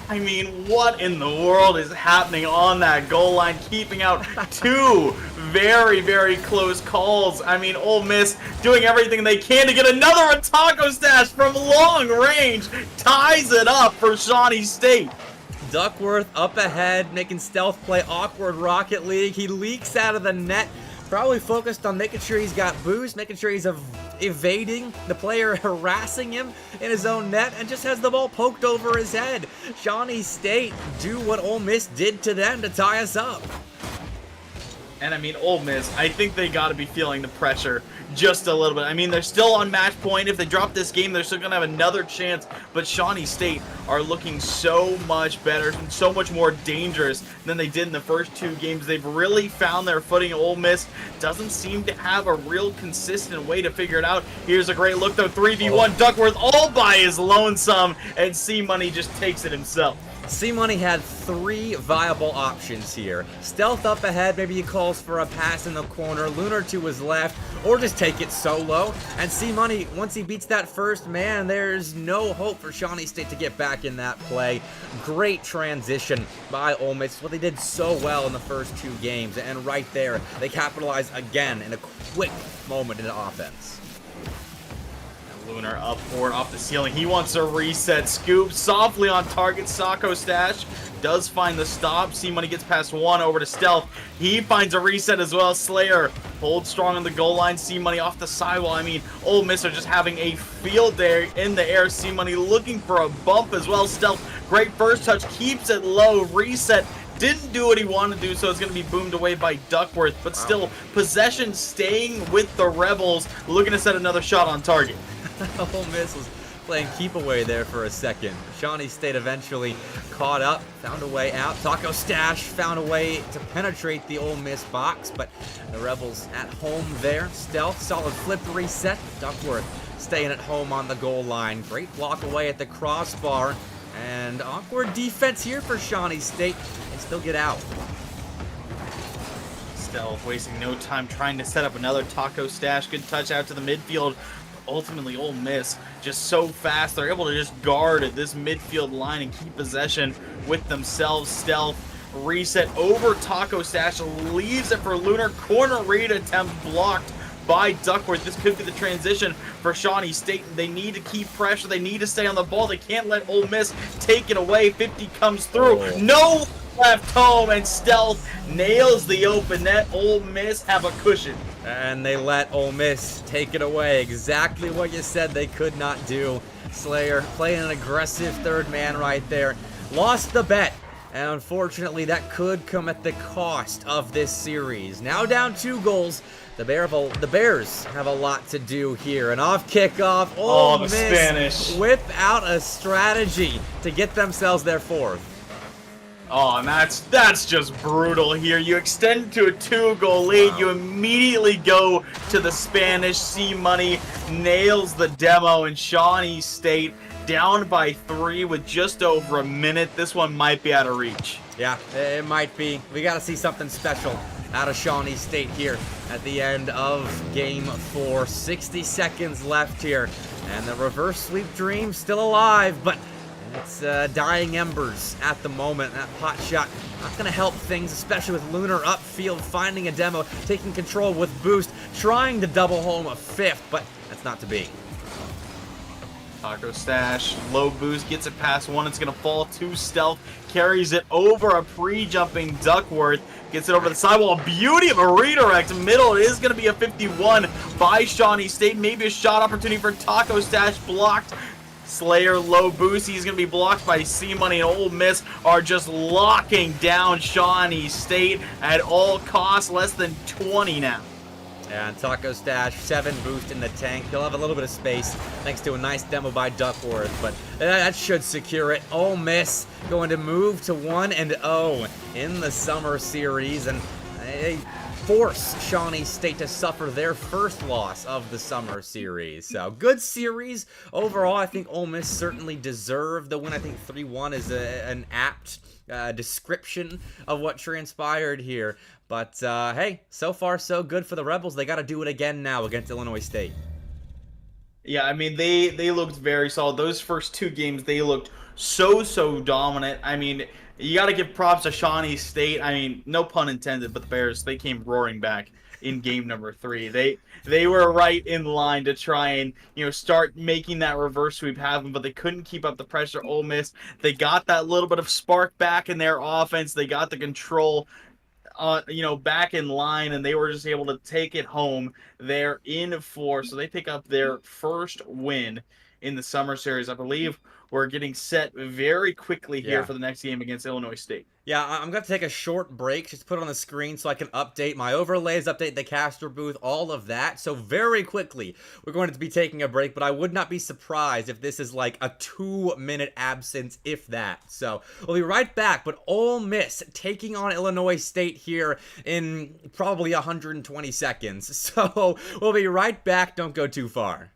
Speaker 2: I mean, what in the world is happening on that goal line, keeping out 2 very, very close calls? I mean, Ole Miss doing everything they can to get another Taco Stash from long range, ties it up for Shawnee State.
Speaker 1: Duckworth up ahead, making Stealth play awkward Rocket League. He leaks out of the net, probably focused on making sure he's got boost, making sure he's evading the player harassing him in his own net, and just has the ball poked over his head. Shawnee State do what Ole Miss did to them to tie us up.
Speaker 2: And I mean, Ole Miss, I think they got to be feeling the pressure just a little bit. I mean, they're still on match point. If they drop this game, they're still going to have another chance. But Shawnee State are looking so much better and so much more dangerous than they did in the first two games. They've really found their footing. Ole Miss doesn't seem to have a real consistent way to figure it out. Here's a great look, though. 3v1 Duckworth all by his lonesome, and C-Money just takes it himself.
Speaker 1: C-Money had three viable options here. Stealth up ahead, maybe he calls for a pass in the corner, Lunar to his left, or just take it solo. And C-Money, once he beats that first man, there's no hope for Shawnee State to get back in that play. Great transition by Ole Miss, what they did so well in the first two games. And right there, they capitalize again in a quick moment in the offense.
Speaker 2: Lunar up for it off the ceiling. He wants a reset. Scoop softly on target. Sacco Stash does find the stop. C-Money gets past one over to Stealth. He finds a reset as well. Slayer holds strong on the goal line. C-Money off the sidewall. I mean, Ole Miss are just having a field there in the air. C-Money looking for a bump as well. Stealth, great first touch. Keeps it low. Reset. Didn't do what he wanted to do, so it's going to be boomed away by Duckworth. But still, possession staying with the Rebels. Looking to set another shot on target.
Speaker 1: Ole Miss was playing keep away there for a second. Shawnee State eventually caught up, found a way out. Taco Stash found a way to penetrate the Ole Miss box, but the Rebels at home there. Stealth, solid flip reset. Duckworth staying at home on the goal line. Great block away at the crossbar. And awkward defense here for Shawnee State. They still get out.
Speaker 2: Stealth wasting no time trying to set up another Taco Stash. Good touch out to the midfield. Ultimately, Ole Miss just so fast. They're able to just guard this midfield line and keep possession with themselves. Stealth reset over Taco Stash. Leaves it for Lunar. Corner read attempt blocked by Duckworth. This could be the transition for Shawnee State. They need to keep pressure. They need to stay on the ball. They can't let Ole Miss take it away. 50 comes through.
Speaker 1: Oh.
Speaker 2: No left home, and Stealth nails the open net. Ole Miss have a cushion.
Speaker 1: And they let Ole Miss take it away. Exactly what you said they could not do. Slayer playing an aggressive third man right there. Lost the bet. And unfortunately, that could come at the cost of this series. Now down 2 goals. The Bears have a lot to do here. And off kickoff, Ole Miss
Speaker 2: Spanish
Speaker 1: whip out a strategy to get themselves their 4th.
Speaker 2: Oh, and that's just brutal here. You extend to a 2-goal lead. Wow. You immediately go to the Spanish. C-Money nails the demo, and Shawnee State down by 3 with just over a minute. This one might be out of reach.
Speaker 1: Yeah, it might be. We got to see something special out of Shawnee State here at the end of Game 4. 60 seconds left here, and the reverse sweep dream still alive, but it's dying embers at the moment. That pot shot not going to help things, especially with Lunar upfield, finding a demo, taking control with boost, trying to double home a 5th, but that's not to be.
Speaker 2: Taco Stash, low boost, gets it past one. It's going to fall to Stealth, carries it over a pre-jumping Duckworth, gets it over the sidewall. Beauty of a redirect. Middle, it is going to be a 51 by Shawnee State. Maybe a shot opportunity for Taco Stash, blocked. Slayer, low boost. He's going to be blocked by C-Money, and Ole Miss are just locking down Shawnee State at all costs. Less than 20 now.
Speaker 1: And Taco Stash, 7 boost in the tank. He'll have a little bit of space thanks to a nice demo by Duckworth, but that should secure it. Ole Miss going to move to 1-0 in the summer series, and they force Shawnee State to suffer their first loss of the summer series. So, good series. Overall, I think Ole Miss certainly deserved the win. I think 3-1 is an apt description of what transpired here. But, hey, so far so good for the Rebels. They got to do it again now against Illinois State.
Speaker 2: Yeah, I mean, they looked very solid. Those first 2 games, they looked so dominant. I mean, you got to give props to Shawnee State. I mean, no pun intended, but the Bears, they came roaring back in game number 3. They were right in line to try and, start making that reverse sweep happen, but they couldn't keep up the pressure. Ole Miss, they got that little bit of spark back in their offense. They got the control, back in line, and they were just able to take it home. They're in 4, so they pick up their first win in the summer series. I believe we're getting set very quickly here
Speaker 1: Yeah.
Speaker 2: for the next game against Illinois State.
Speaker 1: Yeah, I'm going to take a short break, just put it on the screen so I can update my overlays, update the caster booth, all of that. So very quickly, we're going to be taking a break, but I would not be surprised if this is like a 2-minute absence, if that. So we'll be right back, but Ole Miss taking on Illinois State here in probably 120 seconds. So we'll be right back. Don't go too far.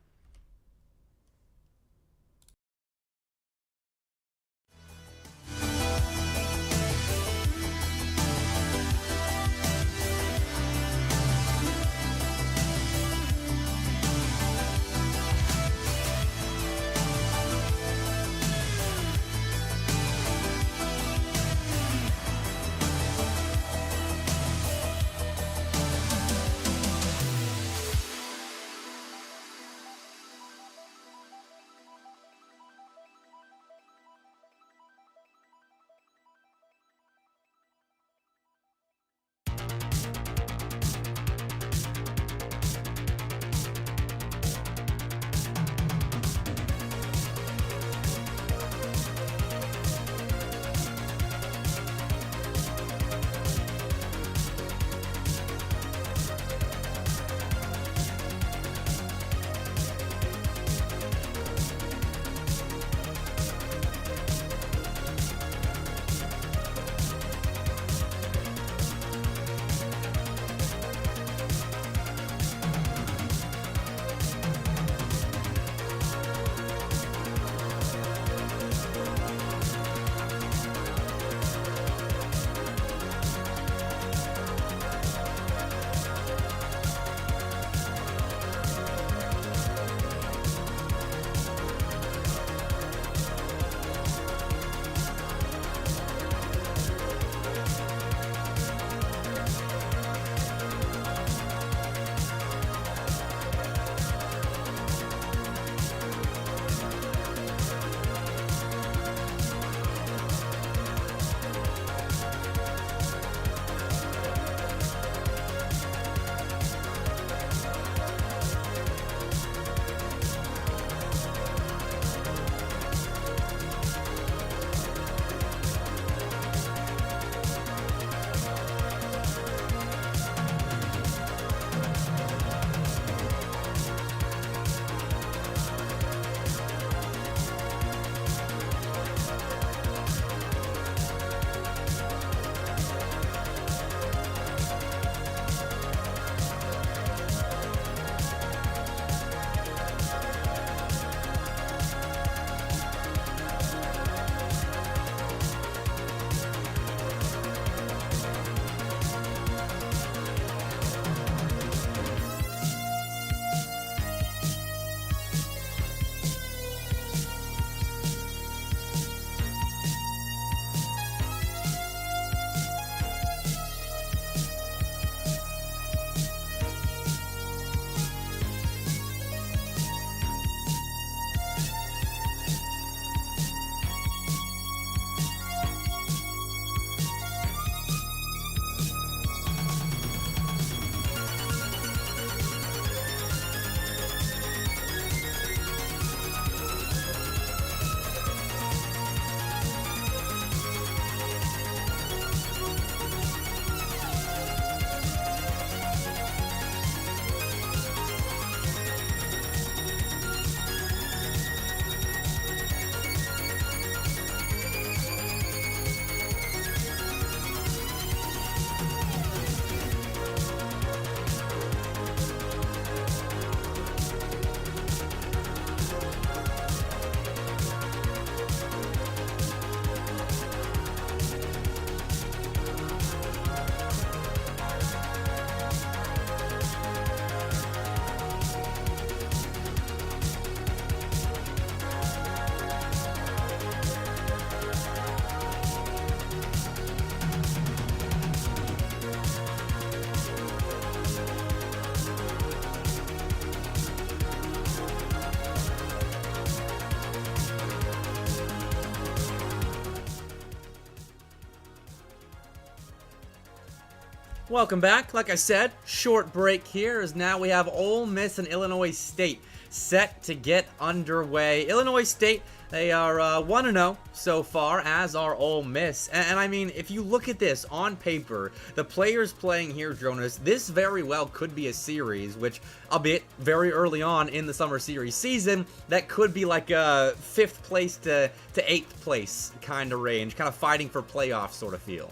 Speaker 1: Welcome back. Like I said, short break here as now we have Ole Miss and Illinois State set to get underway. Illinois State, they are 1-0 so far, as are Ole Miss. And I mean, if you look at this on paper, the players playing here, Jonas, this very well could be a series, which, albeit very early on in the summer series season, that could be like a 5th place to 8th place kind of range, kind of fighting for playoff sort of feel.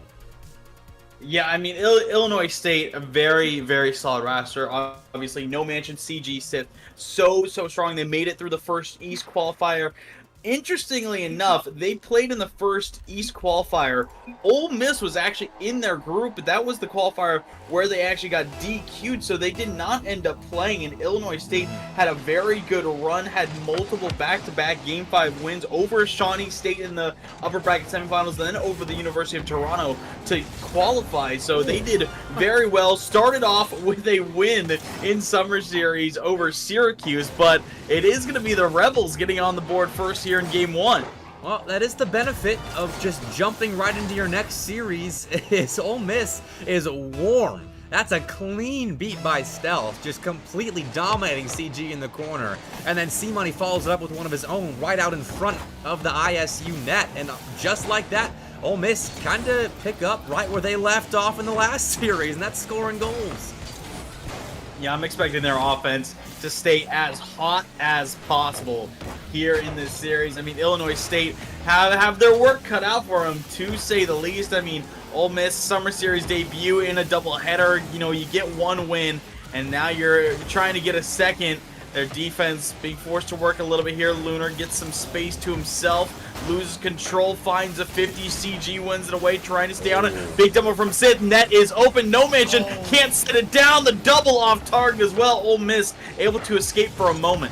Speaker 2: Yeah, I mean, Illinois State, a very, very solid roster. Obviously, no mention CG Sith, so strong. They made it through the first East qualifier. Interestingly enough, they played in the first East qualifier. Ole Miss was actually in their group, but that was the qualifier where they actually got DQ'd, so they did not end up playing, and Illinois State had a very good run, had multiple back-to-back Game 5 wins over Shawnee State in the upper bracket semifinals, then over the University of Toronto to qualify, so they did very well. Started off with a win in Summer Series over Syracuse, but it is going to be the Rebels getting on the board first here in Game 1.
Speaker 1: Well, that is the benefit of just jumping right into your next series, is Ole Miss is warm. That's a clean beat by Stealth, just completely dominating CG in the corner. And then C-Money follows it up with one of his own right out in front of the ISU net. And just like that, Ole Miss kind of pick up right where they left off in the last series, and that's scoring goals.
Speaker 2: Yeah, I'm expecting their offense to stay as hot as possible here in this series. I mean, Illinois State have their work cut out for them, to say the least. I mean, Ole Miss Summer Series debut in a doubleheader. You know, you get one win, and now you're trying to get a second. Their defense being forced to work a little bit here. Lunar gets some space to himself, loses control, finds a 50. CG wins it away, trying to stay on it. Big double from Sid. Net is open. No mention. Can't set it down. The double off target as well. Ole Miss able to escape for a moment.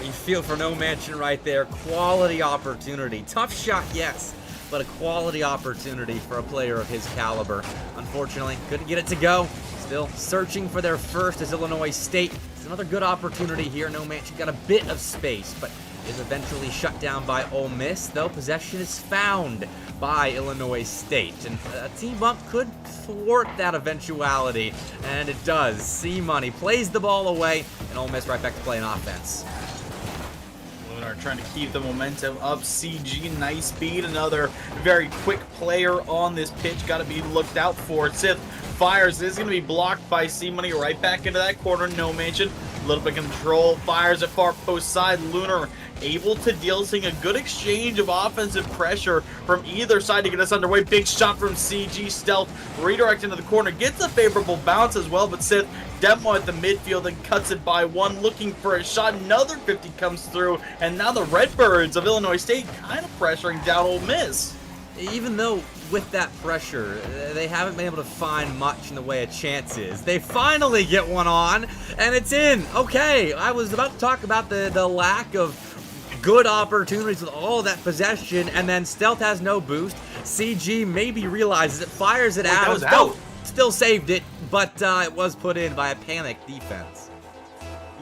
Speaker 1: You feel for No Mansion right there. Quality opportunity. Tough shot, yes, but a quality opportunity for a player of his caliber. Unfortunately, couldn't get it to go. Still searching for their first as Illinois State. It's another good opportunity here. No Mansion got a bit of space, but is eventually shut down by Ole Miss, though possession is found by Illinois State. And a team bump could thwart that eventuality, and it does. C-Money plays the ball away, and Ole Miss right back to playing offense.
Speaker 2: Lunar trying to keep the momentum up. CG, nice speed. Another very quick player on this pitch. Got to be looked out for. Sith fires. This is going to be blocked by C-Money right back into that corner. No mention. A little bit of control. Fires at far post side. Lunar able to deal, seeing a good exchange of offensive pressure from either side to get us underway. Big shot from CG. Stealth redirect into the corner. Gets a favorable bounce as well, but Sith demo at the midfield and cuts it by one, looking for a shot. Another 50 comes through, and now the Redbirds of Illinois State kind of pressuring down Ole Miss.
Speaker 1: Even though with that pressure, they haven't been able to find much in the way of chances, they finally get one on, and it's in. Okay, I was about to talk about the lack of good opportunities with all that possession, and then Stealth has no boost. CG maybe realizes it, fires it out. Still saved it, but it was put in by a panic defense.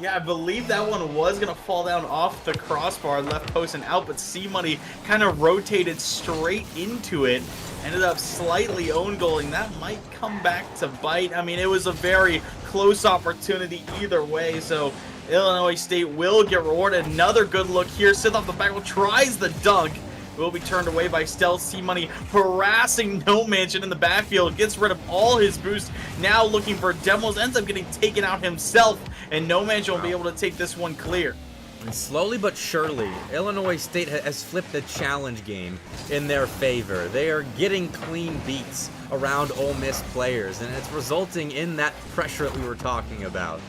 Speaker 2: Yeah, I believe that one was going to fall down off the crossbar, left post and out, but C-Money kind of rotated straight into it. Ended up slightly own goaling. That might come back to bite. I mean, it was a very close opportunity either way, so Illinois State will get rewarded. Another good look here. Sith off the back, tries the dunk. Will be turned away by Stealth. C-Money harassing No Mansion in the backfield. Gets rid of all his boost. Now looking for demos. Ends up getting taken out himself. And No Mansion will be able to take this one clear.
Speaker 1: And slowly but surely, Illinois State has flipped the challenge game in their favor. They are getting clean beats around Ole Miss players, and it's resulting in that pressure that we were talking about.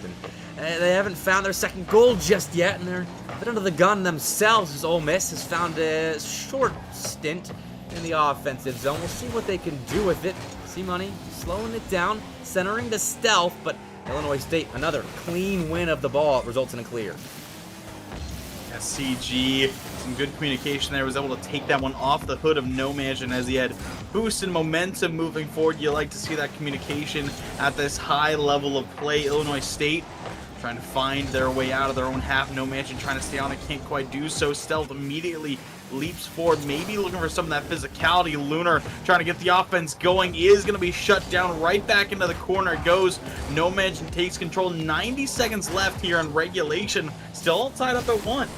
Speaker 1: And they haven't found their second goal just yet, and they're a bit under the gun themselves as Ole Miss has found a short stint in the offensive zone. We'll see what they can do with it. C-Money slowing it down, centering to Stealth, but Illinois State, another clean win of the ball, results in a clear.
Speaker 2: CG, some good communication there, was able to take that one off the hood of No Mansion as he had boost and momentum moving forward. You like to see that communication at this high level of play. Illinois State trying to find their way out of their own half. No Mansion trying to stay on it, can't quite do so. Stealth immediately leaps forward, maybe looking for some of that physicality. Lunar trying to get the offense going, is going to be shut down. Right back into the corner it goes. No Mansion takes control. 90 seconds left here in regulation. Still tied up at 1.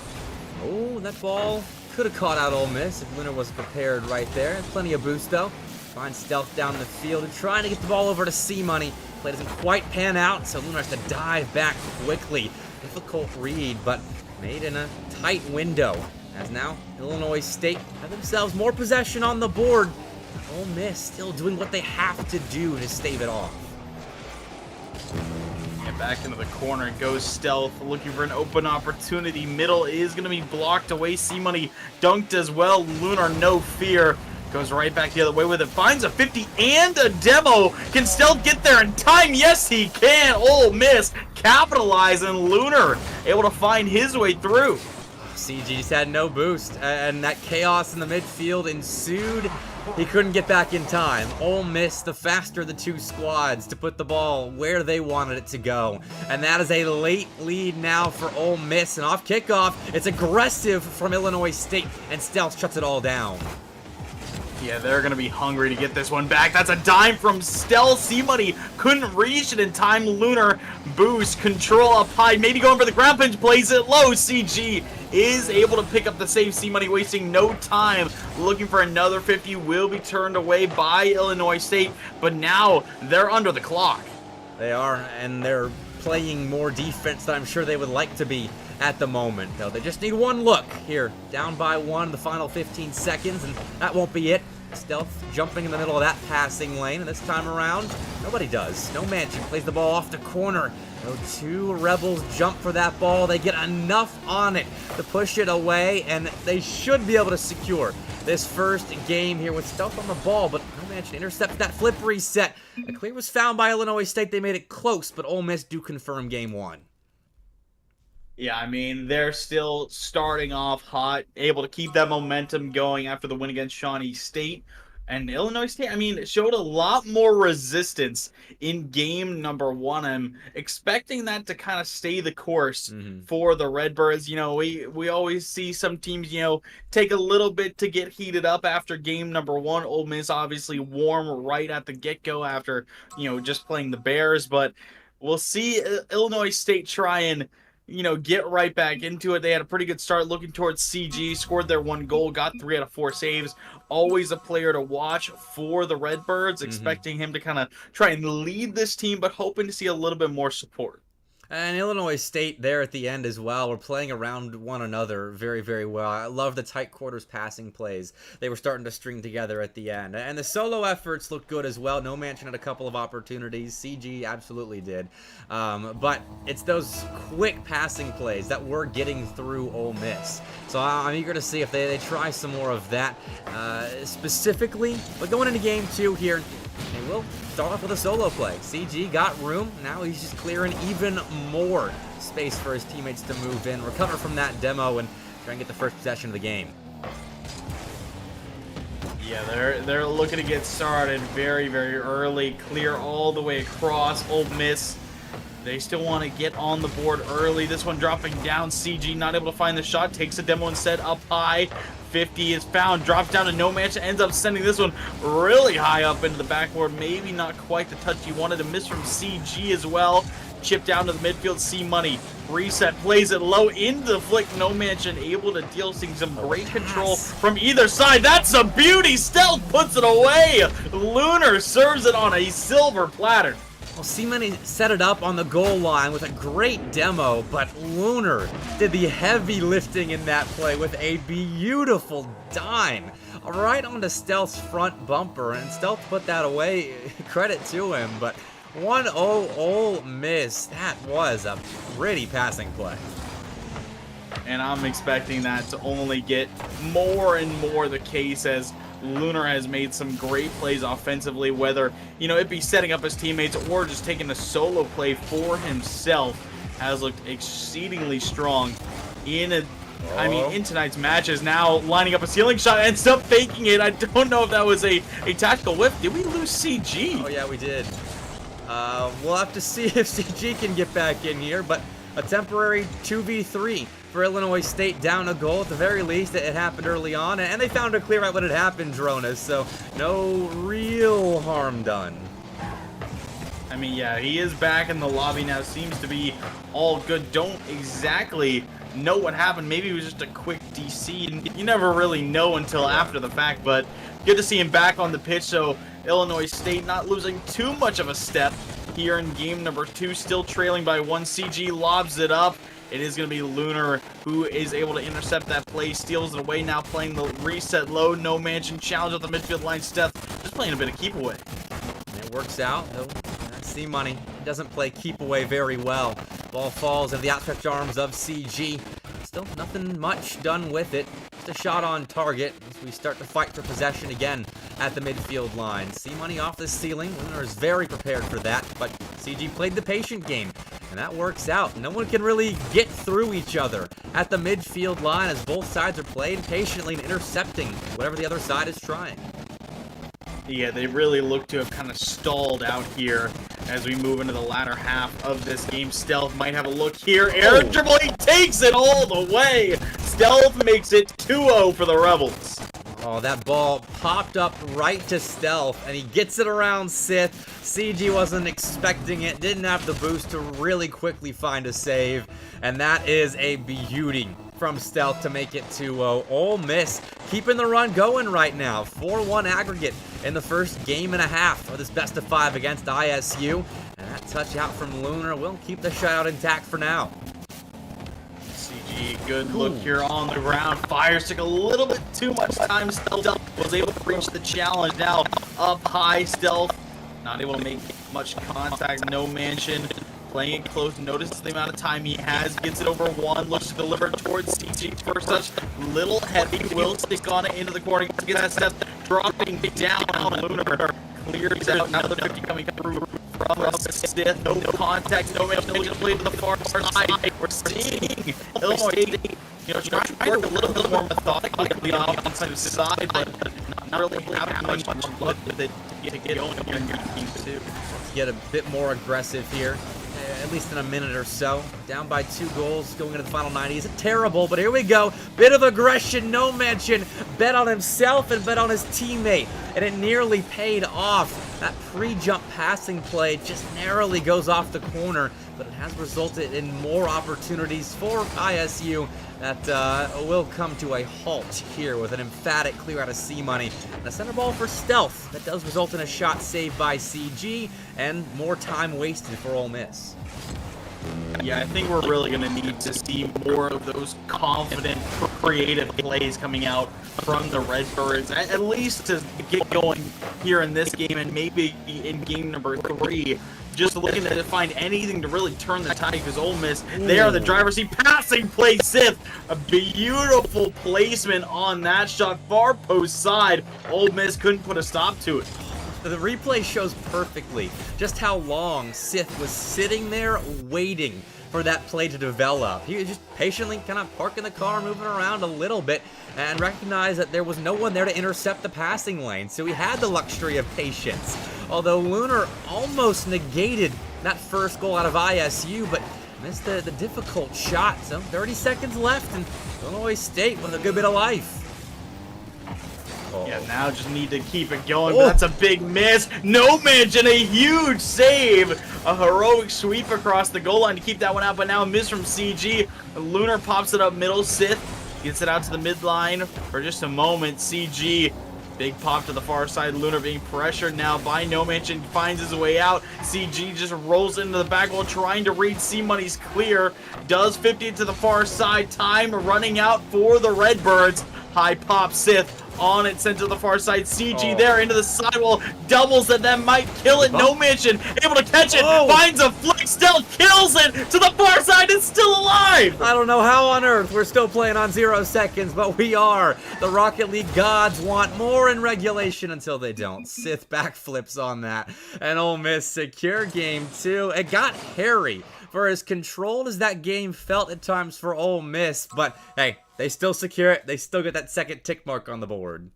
Speaker 1: Oh, that ball could have caught out Ole Miss if Lunar was prepared right there. Plenty of boost, though. Finds Stealth down the field and trying to get the ball over to C-Money. Play doesn't quite pan out, so Lunar has to dive back quickly. Difficult read, but made in a tight window. As now, Illinois State have themselves more possession on the board. Ole Miss still doing what they have to do to stave it off.
Speaker 2: And back into the corner goes Stealth, looking for an open opportunity. Middle is going to be blocked away. C-Money dunked as well. Lunar, no fear. Goes right back the other way with it. Finds a 50 and a demo. Can Stealth get there in time? Yes, he can. Ole Miss capitalizing. Lunar able to find his way through.
Speaker 1: CG just had no boost, and that chaos in the midfield ensued. He couldn't get back in time. Ole Miss, the faster of the two squads, to put the ball where they wanted it to go. And that is a late lead now for Ole Miss. And off kickoff, it's aggressive from Illinois State, and Stealth shuts it all down.
Speaker 2: Yeah, they're going to be hungry to get this one back. That's a dime from Stealth. C-Money couldn't reach it in time. Lunar boost, control up high, maybe going for the ground pinch, plays it low. CG is able to pick up the save. C-Money wasting no time, looking for another 50, will be turned away by Illinois State, but now they're under the clock.
Speaker 1: They are, and they're playing more defense than I'm sure they would like to be at the moment. Though they just need one look here, down by 1 the final 15 seconds, and that won't be it. Stealth jumping in the middle of that passing lane, and this time around, nobody does. No Mansion plays the ball off the corner. No, two Rebels jump for that ball. They get enough on it to push it away, and they should be able to secure this first game here with Stealth on the ball, but No Mansion intercepts that flip reset. The clear was found by Illinois State. They made it close, but Ole Miss do confirm game 1.
Speaker 2: Yeah, I mean, they're still starting off hot, able to keep that momentum going after the win against Shawnee State. And Illinois State, I mean, showed a lot more resistance in game number 1. I'm expecting that to kind of stay the course for the Redbirds. You know, we always see some teams, you know, take a little bit to get heated up after game number 1. Ole Miss obviously warm right at the get-go after, you know, just playing the Bears. But we'll see Illinois State try and, you know, get right back into it. They had a pretty good start looking towards CG, scored their 1 goal, got 3 out of 4 saves. Always a player to watch for the Redbirds, expecting him to kind of try and lead this team, but hoping to see a little bit more support.
Speaker 1: And Illinois State there at the end as well. We're playing around one another very, very well. I love the tight quarters passing plays. They were starting to string together at the end. And the solo efforts looked good as well. No Mansion had a couple of opportunities. CG absolutely did. But it's those quick passing plays that we're getting through Ole Miss. So I'm eager to see if they try some more of that specifically. But going into game 2 here, they will start off with a solo play. CG got room. Now he's just clearing even more space for his teammates to move in, recover from that demo, and try and get the first possession of the game.
Speaker 2: Yeah, they're looking to get started very, very early. Clear all the way across. Ole Miss, they still want to get on the board early. This one dropping down. CG not able to find the shot. Takes a demo instead up high. 50 is found, drops down to No Mansion, ends up sending this one really high up into the backboard. Maybe not quite the touch he wanted to miss from CG as well. Chip down to the midfield, C-Money. Reset, plays it low into the flick. No Mansion able to deal, seeing some great control from either side. That's a beauty. Stealth puts it away. Lunar serves it on a silver platter.
Speaker 1: Well, C-Money set it up on the goal line with a great demo, but Lunar did the heavy lifting in that play with a beautiful dime right onto Stealth's front bumper, and Stealth put that away. Credit to him, but 1-0 Ole Miss. That was a pretty passing play.
Speaker 2: And I'm expecting that to only get more and more the case as Lunar has made some great plays offensively, whether, you know, it be setting up his teammates or just taking a solo play for himself. Has looked exceedingly strong in tonight's matches. Now lining up a ceiling shot, ends up faking it. I don't know if that was a tactical whiff. Did we lose CG?
Speaker 1: Oh yeah, we did. We'll have to see if CG can get back in here, but a temporary 2v3 for Illinois State down a goal. At the very least, it happened early on, and they found to clear out what had happened, Dronas, so no real harm done.
Speaker 2: I mean, yeah, he is back in the lobby now. Seems to be all good. Don't exactly know what happened. Maybe it was just a quick DC, and you never really know until after the fact, but good to see him back on the pitch. So Illinois State not losing too much of a step here in game number 2, still trailing by 1. CG lobs it up. It is going to be Lunar who is able to intercept that play, steals it away, now playing the reset low, no mansion challenge at the midfield line. Steph just playing a bit of keep away.
Speaker 1: It works out, though. C-Money doesn't play keep away very well. Ball falls in the outstretched arms of CG. Still nothing much done with it. Just a shot on target as we start to fight for possession again at the midfield line. C-Money off the ceiling. Lunar is very prepared for that, but CG played the patient game, and that works out. No one can really get through each other at the midfield line as both sides are playing patiently and intercepting whatever the other side is trying.
Speaker 2: Yeah, they really look to have kind of stalled out here as we move into the latter half of this game. Stealth might have a look here. Air dribble, he takes it all the way. Stealth makes it 2-0 for the Rebels.
Speaker 1: Oh, that ball popped up right to Stealth, and he gets it around Sith. CG wasn't expecting it, didn't have the boost to really quickly find a save, and that is a beauty from Stealth to make it 2-0. Ole Miss keeping the run going right now. 4-1 aggregate in the first game and a half of this best of 5 against ISU. And that touch out from Lunar will keep the shutout intact for now.
Speaker 2: CG, good look here on the ground. Fires took a little bit too much time. Stealth was able to reach the challenge. Now up high, Stealth not able to make much contact. No mansion. Playing it close, notices the amount of time he has, gets it over 1, looks to deliver towards CG. First touch, little heavy, will stick on it into the corner, gets that step, dropping down on Lunar, clears out, another 50 coming through from Sith, no contact, no management, looking to play to the far side. We're seeing Illinois State, trying to work a little bit more methodically on the offensive side, but not really having much luck with it to get going here in game 2.
Speaker 1: Get a bit more aggressive here, at least in a minute or so. Down by 2 goals going into the final 90. Isn't terrible, but here we go. Bit of aggression, no mention. Bet on himself and bet on his teammate, and it nearly paid off. That pre-jump passing play just narrowly goes off the corner, but it has resulted in more opportunities for ISU that will come to a halt here with an emphatic clear out of C-Money. And a center ball for Stealth that does result in a shot saved by CG and more time wasted for Ole Miss.
Speaker 2: Yeah, I think we're really going to need to see more of those confident, creative plays coming out from the Redbirds, at least to get going here in this game and maybe in game number 3. Just looking to find anything to really turn the tide because Ole Miss, they are the driver's seat. Passing play, Sith. A beautiful placement on that shot. Far post side. Ole Miss couldn't put a stop to it.
Speaker 1: The replay shows perfectly just how long Sith was sitting there waiting for that play to develop. He was just patiently kind of parking the car, moving around a little bit, and recognized that there was no one there to intercept the passing lane, so he had the luxury of patience. Although Lunar almost negated that first goal out of ISU, but missed the difficult shot. So 30 seconds left, and Illinois State with a good bit of life.
Speaker 2: Yeah, now just need to keep it going, but that's a big miss. No mention, a huge save. A heroic sweep across the goal line to keep that one out, but now a miss from CG. Lunar pops it up middle. Sith gets it out to the midline for just a moment. CG, big pop to the far side. Lunar being pressured now by No Mansion, finds his way out. CG just rolls into the back wall, trying to read C-Money's clear. Does 50 to the far side. Time running out for the Redbirds. High pop, Sith on it, sent to the far side. CG there into the sidewall, doubles it, that might kill it. No Mansion able to catch it, finds a flick, still kills it to the far side, it's still alive.
Speaker 1: I don't know how on earth we're still playing on 0 seconds, but we are. The Rocket League gods want more in regulation until they don't. Sith backflips on that, and Ole Miss secure game 2. It got hairy for as controlled as that game felt at times for Ole Miss, but hey, they still secure it. They still get that second tick mark on the board.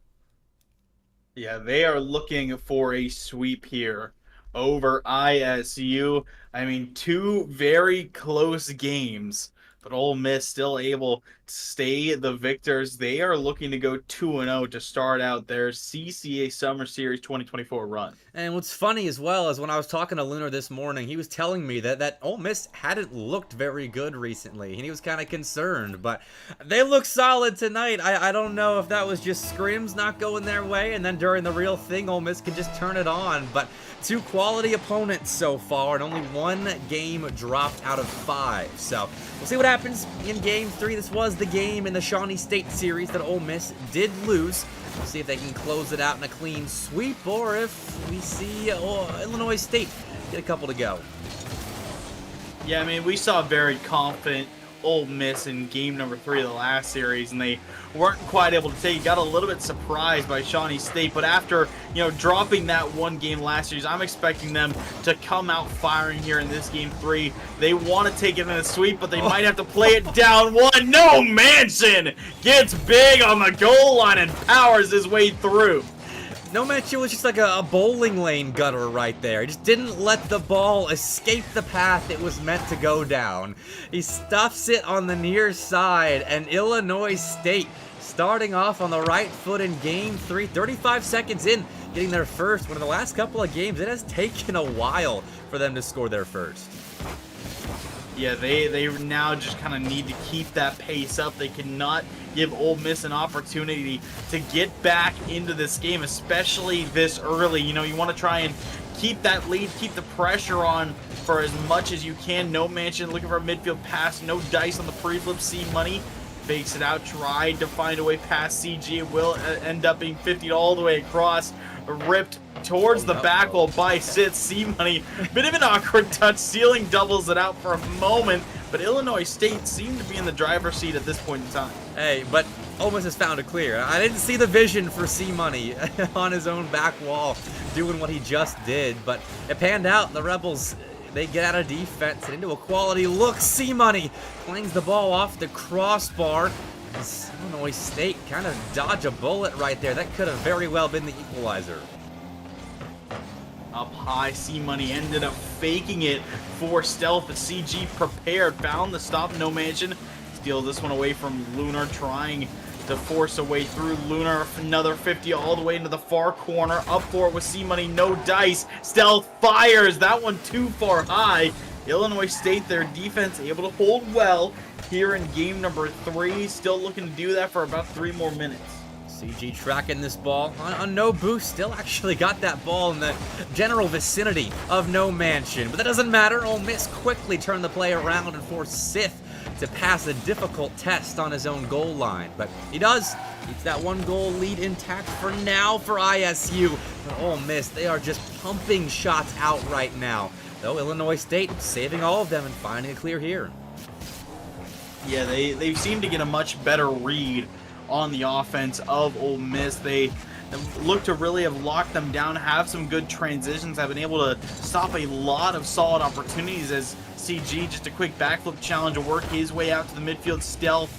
Speaker 2: Yeah, they are looking for a sweep here over ISU. I mean, 2 very close games But Ole Miss still able to stay the victors. They are looking to go 2-0 to start out their CCA Summer Series 2024 run.
Speaker 1: And what's funny as well is when I was talking to Lunar this morning, he was telling me that Ole Miss hadn't looked very good recently, and he was kind of concerned. But they look solid tonight. I don't know if that was just scrims not going their way, and then during the real thing, Ole Miss could just turn it on. But two quality opponents so far, and only one game dropped out of 5. So we'll see what happens in Game 3. This was the game in the Shawnee State series that Ole Miss did lose. We'll see if they can close it out in a clean sweep, or if we see Illinois State get a couple to go.
Speaker 2: Yeah, I mean, we saw a very confident Ole Miss in game number 3 of the last series, and they weren't quite able to take it. Got a little bit surprised by Shawnee State, but after, dropping that one game last series, I'm expecting them to come out firing here in this game 3. They want to take it in a sweep, but they might have to play it down one. No, Manson gets big on the goal line and powers his way through.
Speaker 1: No Manchu was just like a bowling lane gutter right there. He just didn't let the ball escape the path it was meant to go down. He stuffs it on the near side, and Illinois State starting off on the right foot in Game 3, 35 seconds in, getting their first. One of the last couple of games, it has taken a while for them to score their first.
Speaker 2: Yeah, they now just kind of need to keep that pace up. They cannot give Ole Miss an opportunity to get back into this game, especially this early. You want to try and keep that lead, keep the pressure on for as much as you can. No Mansion looking for a midfield pass, no dice on the pre-flip. C-Money fakes it out, tried to find a way past CG. It will end up being 50 all the way across, ripped towards the back hole by Sid. C-Money, bit of an awkward touch, ceiling doubles it out for a moment, but Illinois State seemed to be in the driver's seat at this point in time.
Speaker 1: Hey, but Ole Miss has found it clear. I didn't see the vision for C-Money on his own back wall doing what he just did, but it panned out. The Rebels, they get out of defense and into a quality look. C-Money clings the ball off the crossbar. Illinois State kind of dodge a bullet right there. That could have very well been the equalizer.
Speaker 2: Up high, C-Money ended up faking it for stealth, but CG prepared, found the stop. No Mansion steal this one away from Lunar, trying to force a way through. Lunar, another 50 all the way into the far corner. Up for it with C-Money, no dice. Stealth fires, that one too far high. Illinois State, their defense able to hold well here in game number 3. Still looking to do that for about 3 more minutes.
Speaker 1: CG tracking this ball on no boost, still actually got that ball in the general vicinity of No Mansion. But that doesn't matter. Ole Miss quickly turned the play around and forced Sith to pass a difficult test on his own goal line. But he does. Keeps that 1-goal lead intact for now for ISU. But Ole Miss, they are just pumping shots out right now. Though Illinois State saving all of them and finding a clear here.
Speaker 2: Yeah, they've seemed to get a much better read on the offense of Ole Miss. They look to really have locked them down, have some good transitions, have been able to stop a lot of solid opportunities as CG, just a quick backflip challenge to work his way out to the midfield. Stealth,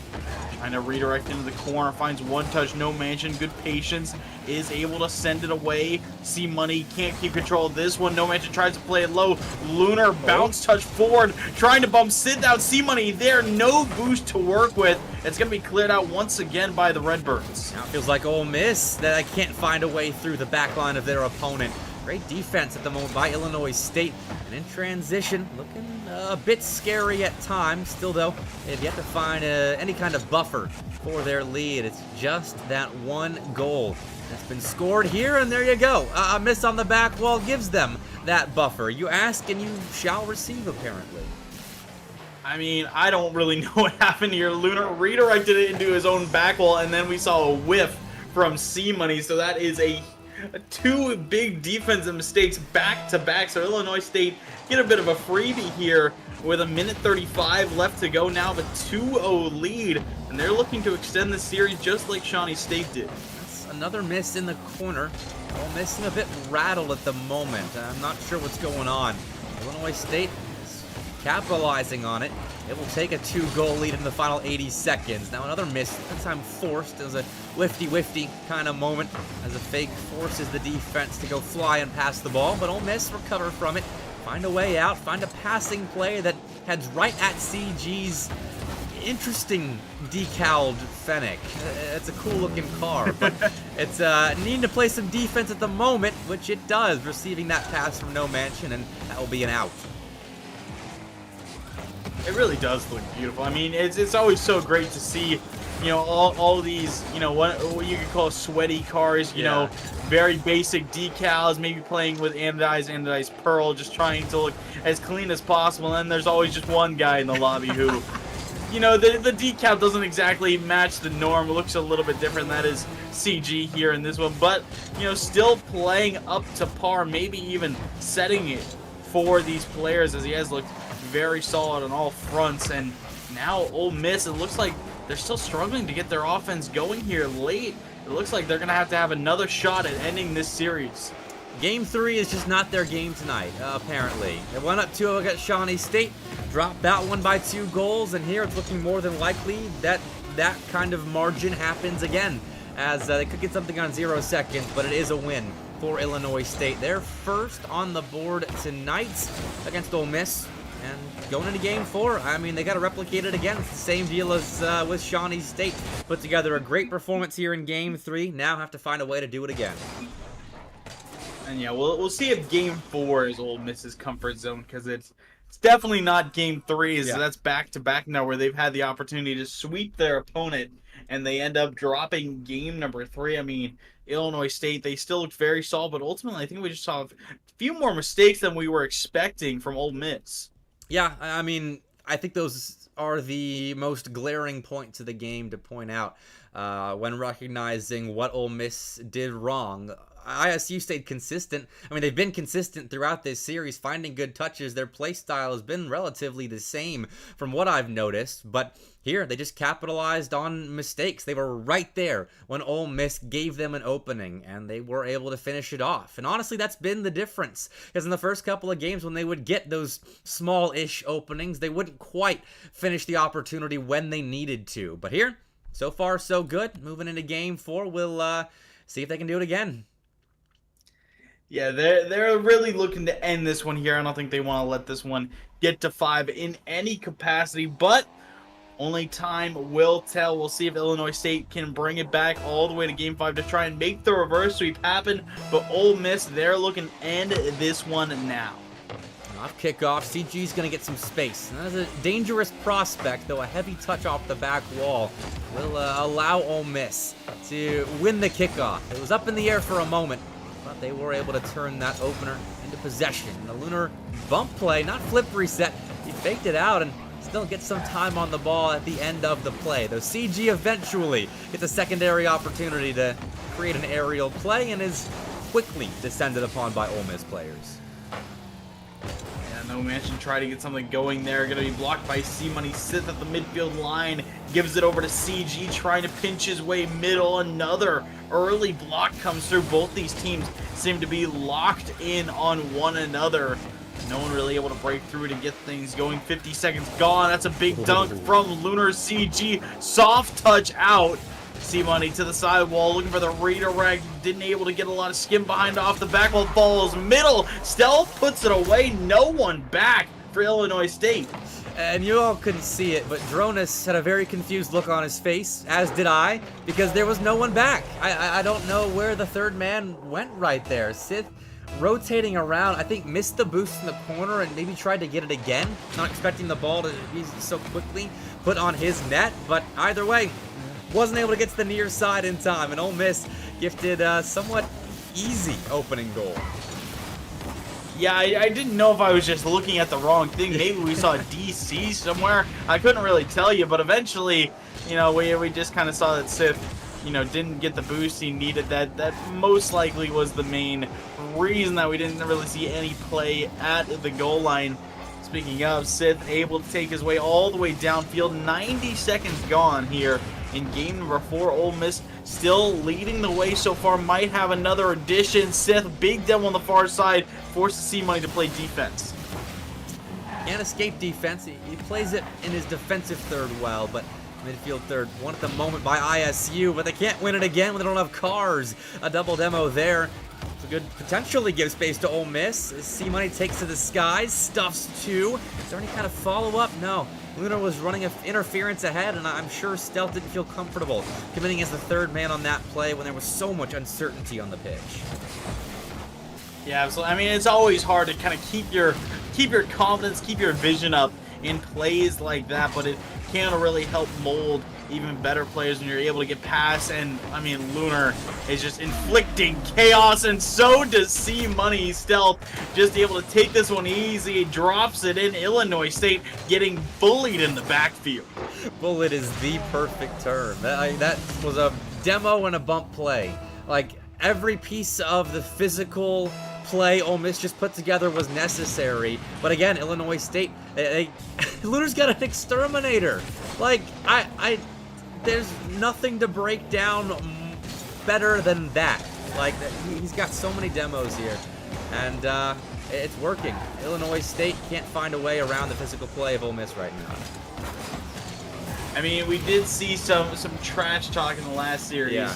Speaker 2: trying to redirect into the corner, finds one touch. No Mansion, good patience, is able to send it away. C-Money can't keep control of this one. No Mansion tries to play it low. Lunar bounce touch forward, trying to bump Sid down. C-Money there, no boost to work with. It's going to be cleared out once again by the Redbirds.
Speaker 1: Now it feels like Ole Miss that I can't find a way through the back line of their opponent. Great defense at the moment by Illinois State. And in transition, looking a bit scary at times. Still, though, they've yet to find any kind of buffer for their lead. It's just that 1 goal that's been scored here, and there you go. A miss on the back wall gives them that buffer. You ask and you shall receive, apparently.
Speaker 2: I mean, I don't really know what happened here. Lunar redirected it into his own back wall, and then we saw a whiff from C-Money. So that is a 2 big defensive mistakes back to back. So Illinois State get a bit of a freebie here with a minute 35 left to go now, but 2-0 lead, and they're looking to extend the series just like Shawnee State did.
Speaker 1: That's another miss in the corner. Ole Miss a bit rattled at the moment. I'm not sure what's going on. Illinois State is capitalizing on it. It will take a 2-goal lead in the final 80 seconds. Now another miss, this time forced. It was a whifty kind of moment as a fake forces the defense to go fly and pass the ball, but Ole Miss recover from it, find a way out, find a passing play that heads right at CG's interesting decaled Fennec. It's a cool looking car, but it's needing to play some defense at the moment, which it does, receiving that pass from No Mansion, and that will be an out.
Speaker 2: It really does look beautiful. I mean, it's always so great to see, you know, all these, you know, what you could call sweaty cars, you know, very basic decals, maybe playing with anodized pearl, just trying to look as clean as possible. And there's always just one guy in the lobby who, you know, the decal doesn't exactly match the norm. It looks a little bit different. That is CG here in this one, but, you know, still playing up to par, maybe even setting it for these players, as he has looked very solid on all fronts. And now Ole Miss, it looks like they're still struggling to get their offense going here late. It looks like they're going to have another shot at ending this series.
Speaker 1: Game 3 is just not their game tonight, apparently. They went up 2-0 against Shawnee State, dropped that one by 2 goals, and here it's looking more than likely that that kind of margin happens again, as they could get something on 0 seconds, but it is a win for Illinois State. They're first on the board tonight against Ole Miss. And going into Game 4, I mean, they got to replicate it again. It's the same deal as with Shawnee State. Put together a great performance here in Game 3. Now have to find a way to do it again.
Speaker 2: And yeah, we'll see if Game 4 is Ole Miss's comfort zone, because it's definitely not Game 3. So that's back-to-back now, where they've had the opportunity to sweep their opponent, and they end up dropping game number 3. I mean, Illinois State, they still looked very solid, but ultimately I think we just saw a few more mistakes than we were expecting from Ole Miss. Yeah,
Speaker 1: I mean, I think those are the most glaring points of the game to point out when recognizing what Ole Miss did wrong. ISU stayed consistent. I mean, they've been consistent throughout this series, finding good touches. Their play style has been relatively the same from what I've noticed, but here they just capitalized on mistakes. They were right there when Ole Miss gave them an opening, and they were able to finish it off. And honestly, that's been the difference, because in the first couple of games when they would get those small-ish openings, they wouldn't quite finish the opportunity when they needed to. But here, so far so good. Moving into Game 4, we'll see if they can do it again.
Speaker 2: Yeah, they're really looking to end this one here. I don't think they want to let this one get to 5 in any capacity, but only time will tell. We'll see if Illinois State can bring it back all the way to Game 5 to try and make the reverse sweep happen, but Ole Miss, they're looking to end this one now.
Speaker 1: Off kickoff, CG's going to get some space. And that's a dangerous prospect, though a heavy touch off the back wall will allow Ole Miss to win the kickoff. It was up in the air for a moment, but they were able to turn that opener into possession. The Lunar bump play, not flip reset. He faked it out and still gets some time on the ball at the end of the play. Though CG eventually gets a secondary opportunity to create an aerial play and is quickly descended upon by Ole Miss players.
Speaker 2: No Mansion try to get something going there. Going to be blocked by C-Money. Sith at the midfield line. Gives it over to CG, trying to pinch his way middle. Another early block comes through. Both these teams seem to be locked in on one another. No one really able to break through to get things going. 50 seconds gone. That's a big dunk from Lunar CG. Soft touch out. C-Money to the sidewall, looking for the redirect. Didn't able to get a lot of skim behind off the back wall. Falls middle. Stealth puts it away. No one back for Illinois State.
Speaker 1: And you all couldn't see it, but Dronis had a very confused look on his face, as did I, because there was no one back. I don't know where the third man went right there. Sith rotating around, I think missed the boost in the corner and maybe tried to get it again. Not expecting the ball to be so quickly put on his net, but either way, wasn't able to get to the near side in time, and Ole Miss gifted a somewhat easy opening goal.
Speaker 2: Yeah, I didn't know if I was just looking at the wrong thing. Maybe we saw DC somewhere. I couldn't really tell you, but eventually, you know, we just kind of saw that Sith, you know, didn't get the boost he needed. That most likely was the main reason that we didn't really see any play at the goal line. Speaking of, Sith able to take his way all the way downfield. 90 seconds gone here in game number 4. Ole Miss still leading the way so far. Might have another addition. Sith, big demo on the far side, forces C-Money to play defense.
Speaker 1: Can't escape defense. He plays it in his defensive third well, but midfield third won at the moment by ISU, but they can't win it again when they don't have cars. A double demo there. It's a good potentially give space to Ole Miss. C-Money takes to the skies, stuffs 2. Is there any kind of follow-up? No. Lunar was running interference ahead, and I'm sure Stealth didn't feel comfortable committing as the third man on that play when there was so much uncertainty on the pitch.
Speaker 2: Yeah, so I mean, it's always hard to kind of keep your confidence, keep your vision up in plays like that, but it can really help mold even better players when you're able to get past. And I mean, Lunar is just inflicting chaos, and so does C Money. Stealth just able to take this one easy, drops it in. Illinois State getting bullied in the backfield.
Speaker 1: Bullet is the perfect term. That was a demo and a bump play. Like, every piece of the physical play Ole Miss just put together was necessary. But again, Illinois State, Lunar's got an exterminator. Like, there's nothing to break down better than that. Like, he's got so many demos here, and it's working. Illinois State can't find a way around the physical play of Ole Miss right now.
Speaker 2: I mean, we did see some trash talk in the last series,
Speaker 1: Yeah.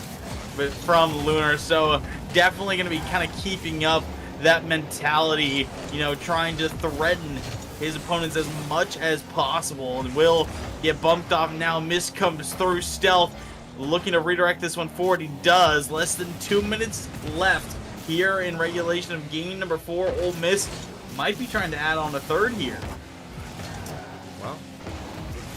Speaker 2: but from Lunar, so definitely going to be kind of keeping up that mentality, you know, trying to threaten his opponents as much as possible, and will get bumped off now. Miss comes through. Stealth looking to redirect this one forward. He does. Less than 2 minutes left here in regulation of game number 4. Ole Miss might be trying to add on a third here.
Speaker 1: Well,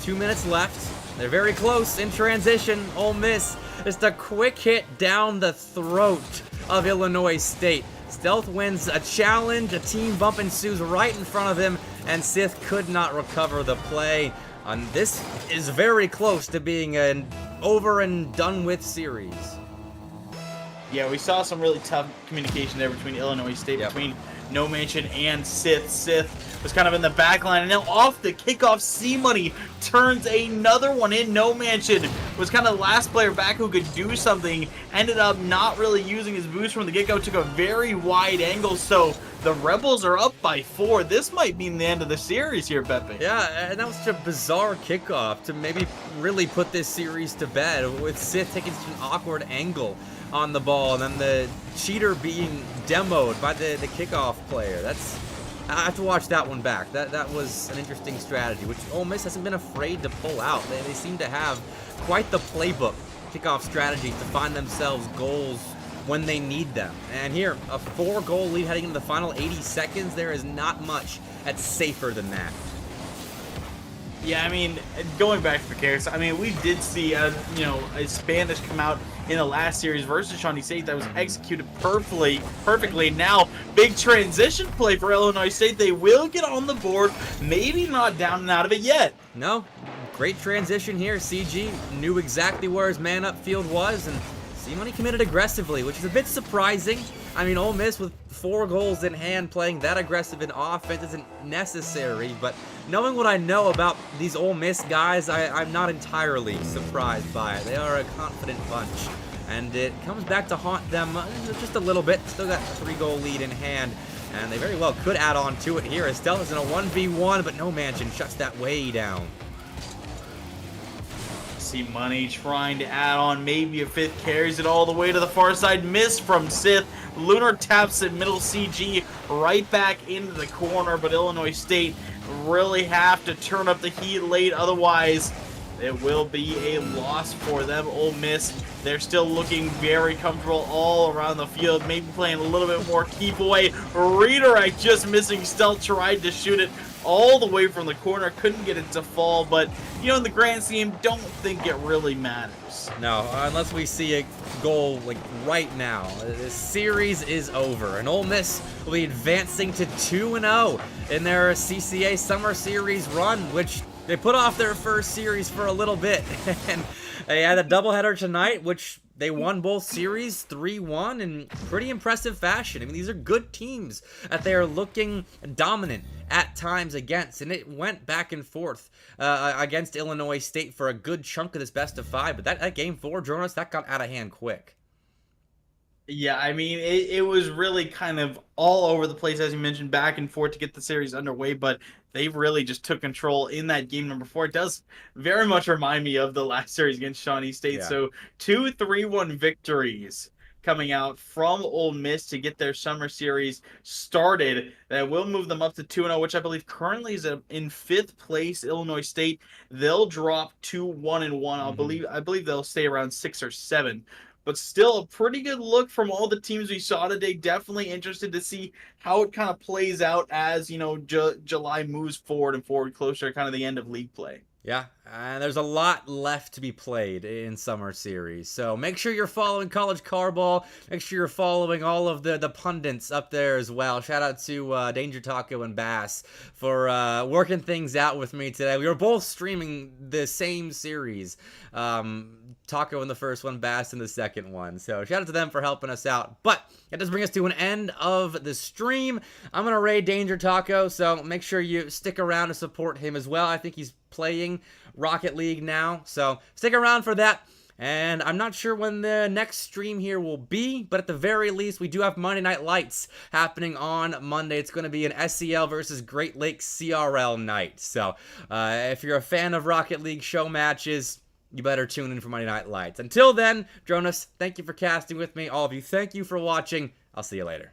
Speaker 1: 2 minutes left. They're very close in transition. Ole Miss, just a quick hit down the throat of Illinois State. Stealth wins a challenge, a team bump ensues right in front of him, and Sith could not recover the play. And this is very close to being an over and done with series.
Speaker 2: Yeah, we saw some really tough communication there between Illinois State, between No Mansion and Sith. Sith was kind of in the back line, and now off the kickoff, C Money turns another one in. No Mansion was kind of the last player back who could do something, ended up not really using his boost from the get-go, took a very wide angle, so the Rebels are up by 4. This might mean the end of the series here, Bepic.
Speaker 1: Yeah, and that was such a bizarre kickoff to maybe really put this series to bed, with Sith taking such an awkward angle on the ball, and then the cheater being demoed by the kickoff player. I have to watch that one back. That was an interesting strategy, which Ole Miss hasn't been afraid to pull out. They seem to have quite the playbook, kickoff strategy, to find themselves goals when they need them. And here, a 4-goal lead heading into the final 80 seconds, there is not much that's safer than that.
Speaker 2: Yeah, I mean, going back to the case, I mean, we did see a Spanish come out in the last series versus Shawnee State that was executed perfectly. Now, big transition play for Illinois State. They will get on the board, maybe not down and out of it yet.
Speaker 1: No, great transition here. CG knew exactly where his man upfield was, and C-Money committed aggressively, which is a bit surprising. I mean, Ole Miss with 4 goals in hand playing that aggressive in offense isn't necessary, but knowing what I know about these Ole Miss guys, I'm not entirely surprised by it. They are a confident bunch, and it comes back to haunt them just a little bit. Still got a 3-goal lead in hand, and they very well could add on to it here. Stealth is in a 1v1, but No Mansion shuts that way down.
Speaker 2: See Money trying to add on maybe a 5th, carries it all the way to the far side. Miss from Sith. Lunar taps it middle. CG right back into the corner, but Illinois State really have to turn up the heat late, otherwise it will be a loss for them. Ole Miss, they're still looking very comfortable all around the field, maybe playing a little bit more keep away. Redirect just missing. Stealth tried to shoot it all the way from the corner, couldn't get it to fall, but you know, in the grand scheme, don't think it really matters.
Speaker 1: No, unless we see a goal like right now. This series is over, and Ole Miss will be advancing to 2-0 in their CCA Summer Series run, which they put off their first series for a little bit, and they had a doubleheader tonight, which they won both series 3-1 in pretty impressive fashion. I mean, these are good teams that they are looking dominant at times against, and it went back and forth against Illinois State for a good chunk of this best of 5, but that game 4, Jonas, that got out of hand quick.
Speaker 2: Yeah, I mean, it was really kind of all over the place, as you mentioned, back and forth to get the series underway, but they really just took control in that game number 4. It does very much remind me of the last series against Shawnee State.
Speaker 1: Yeah.
Speaker 2: So 2 3-1 victories coming out from Ole Miss to get their summer series started. That will move them up to 2-0, which I believe currently is in 5th place. Illinois State, they'll drop to 1-1. I believe they'll stay around 6 or 7. But still a pretty good look from all the teams we saw today. Definitely interested to see how it kind of plays out as, July moves forward and forward closer to kind of the end of league play.
Speaker 1: Yeah, and there's a lot left to be played in summer series. So make sure you're following College Carball. Make sure you're following all of the pundits up there as well. Shout out to Danger Taco and Bass for working things out with me today. We were both streaming the same series. Taco in the first one, Bass in the second one. So shout out to them for helping us out. But that does bring us to an end of the stream. I'm going to raid Danger Taco, so make sure you stick around to support him as well. I think he's playing Rocket League now, so stick around for that. And I'm not sure when the next stream here will be, but at the very least, we do have Monday Night Lights happening on Monday. It's going to be an SEL versus Great Lakes CRL night. So if you're a fan of Rocket League show matches, you better tune in for Monday Night Lights. Until then, Jonas, thank you for casting with me. All of you, thank you for watching. I'll see you later.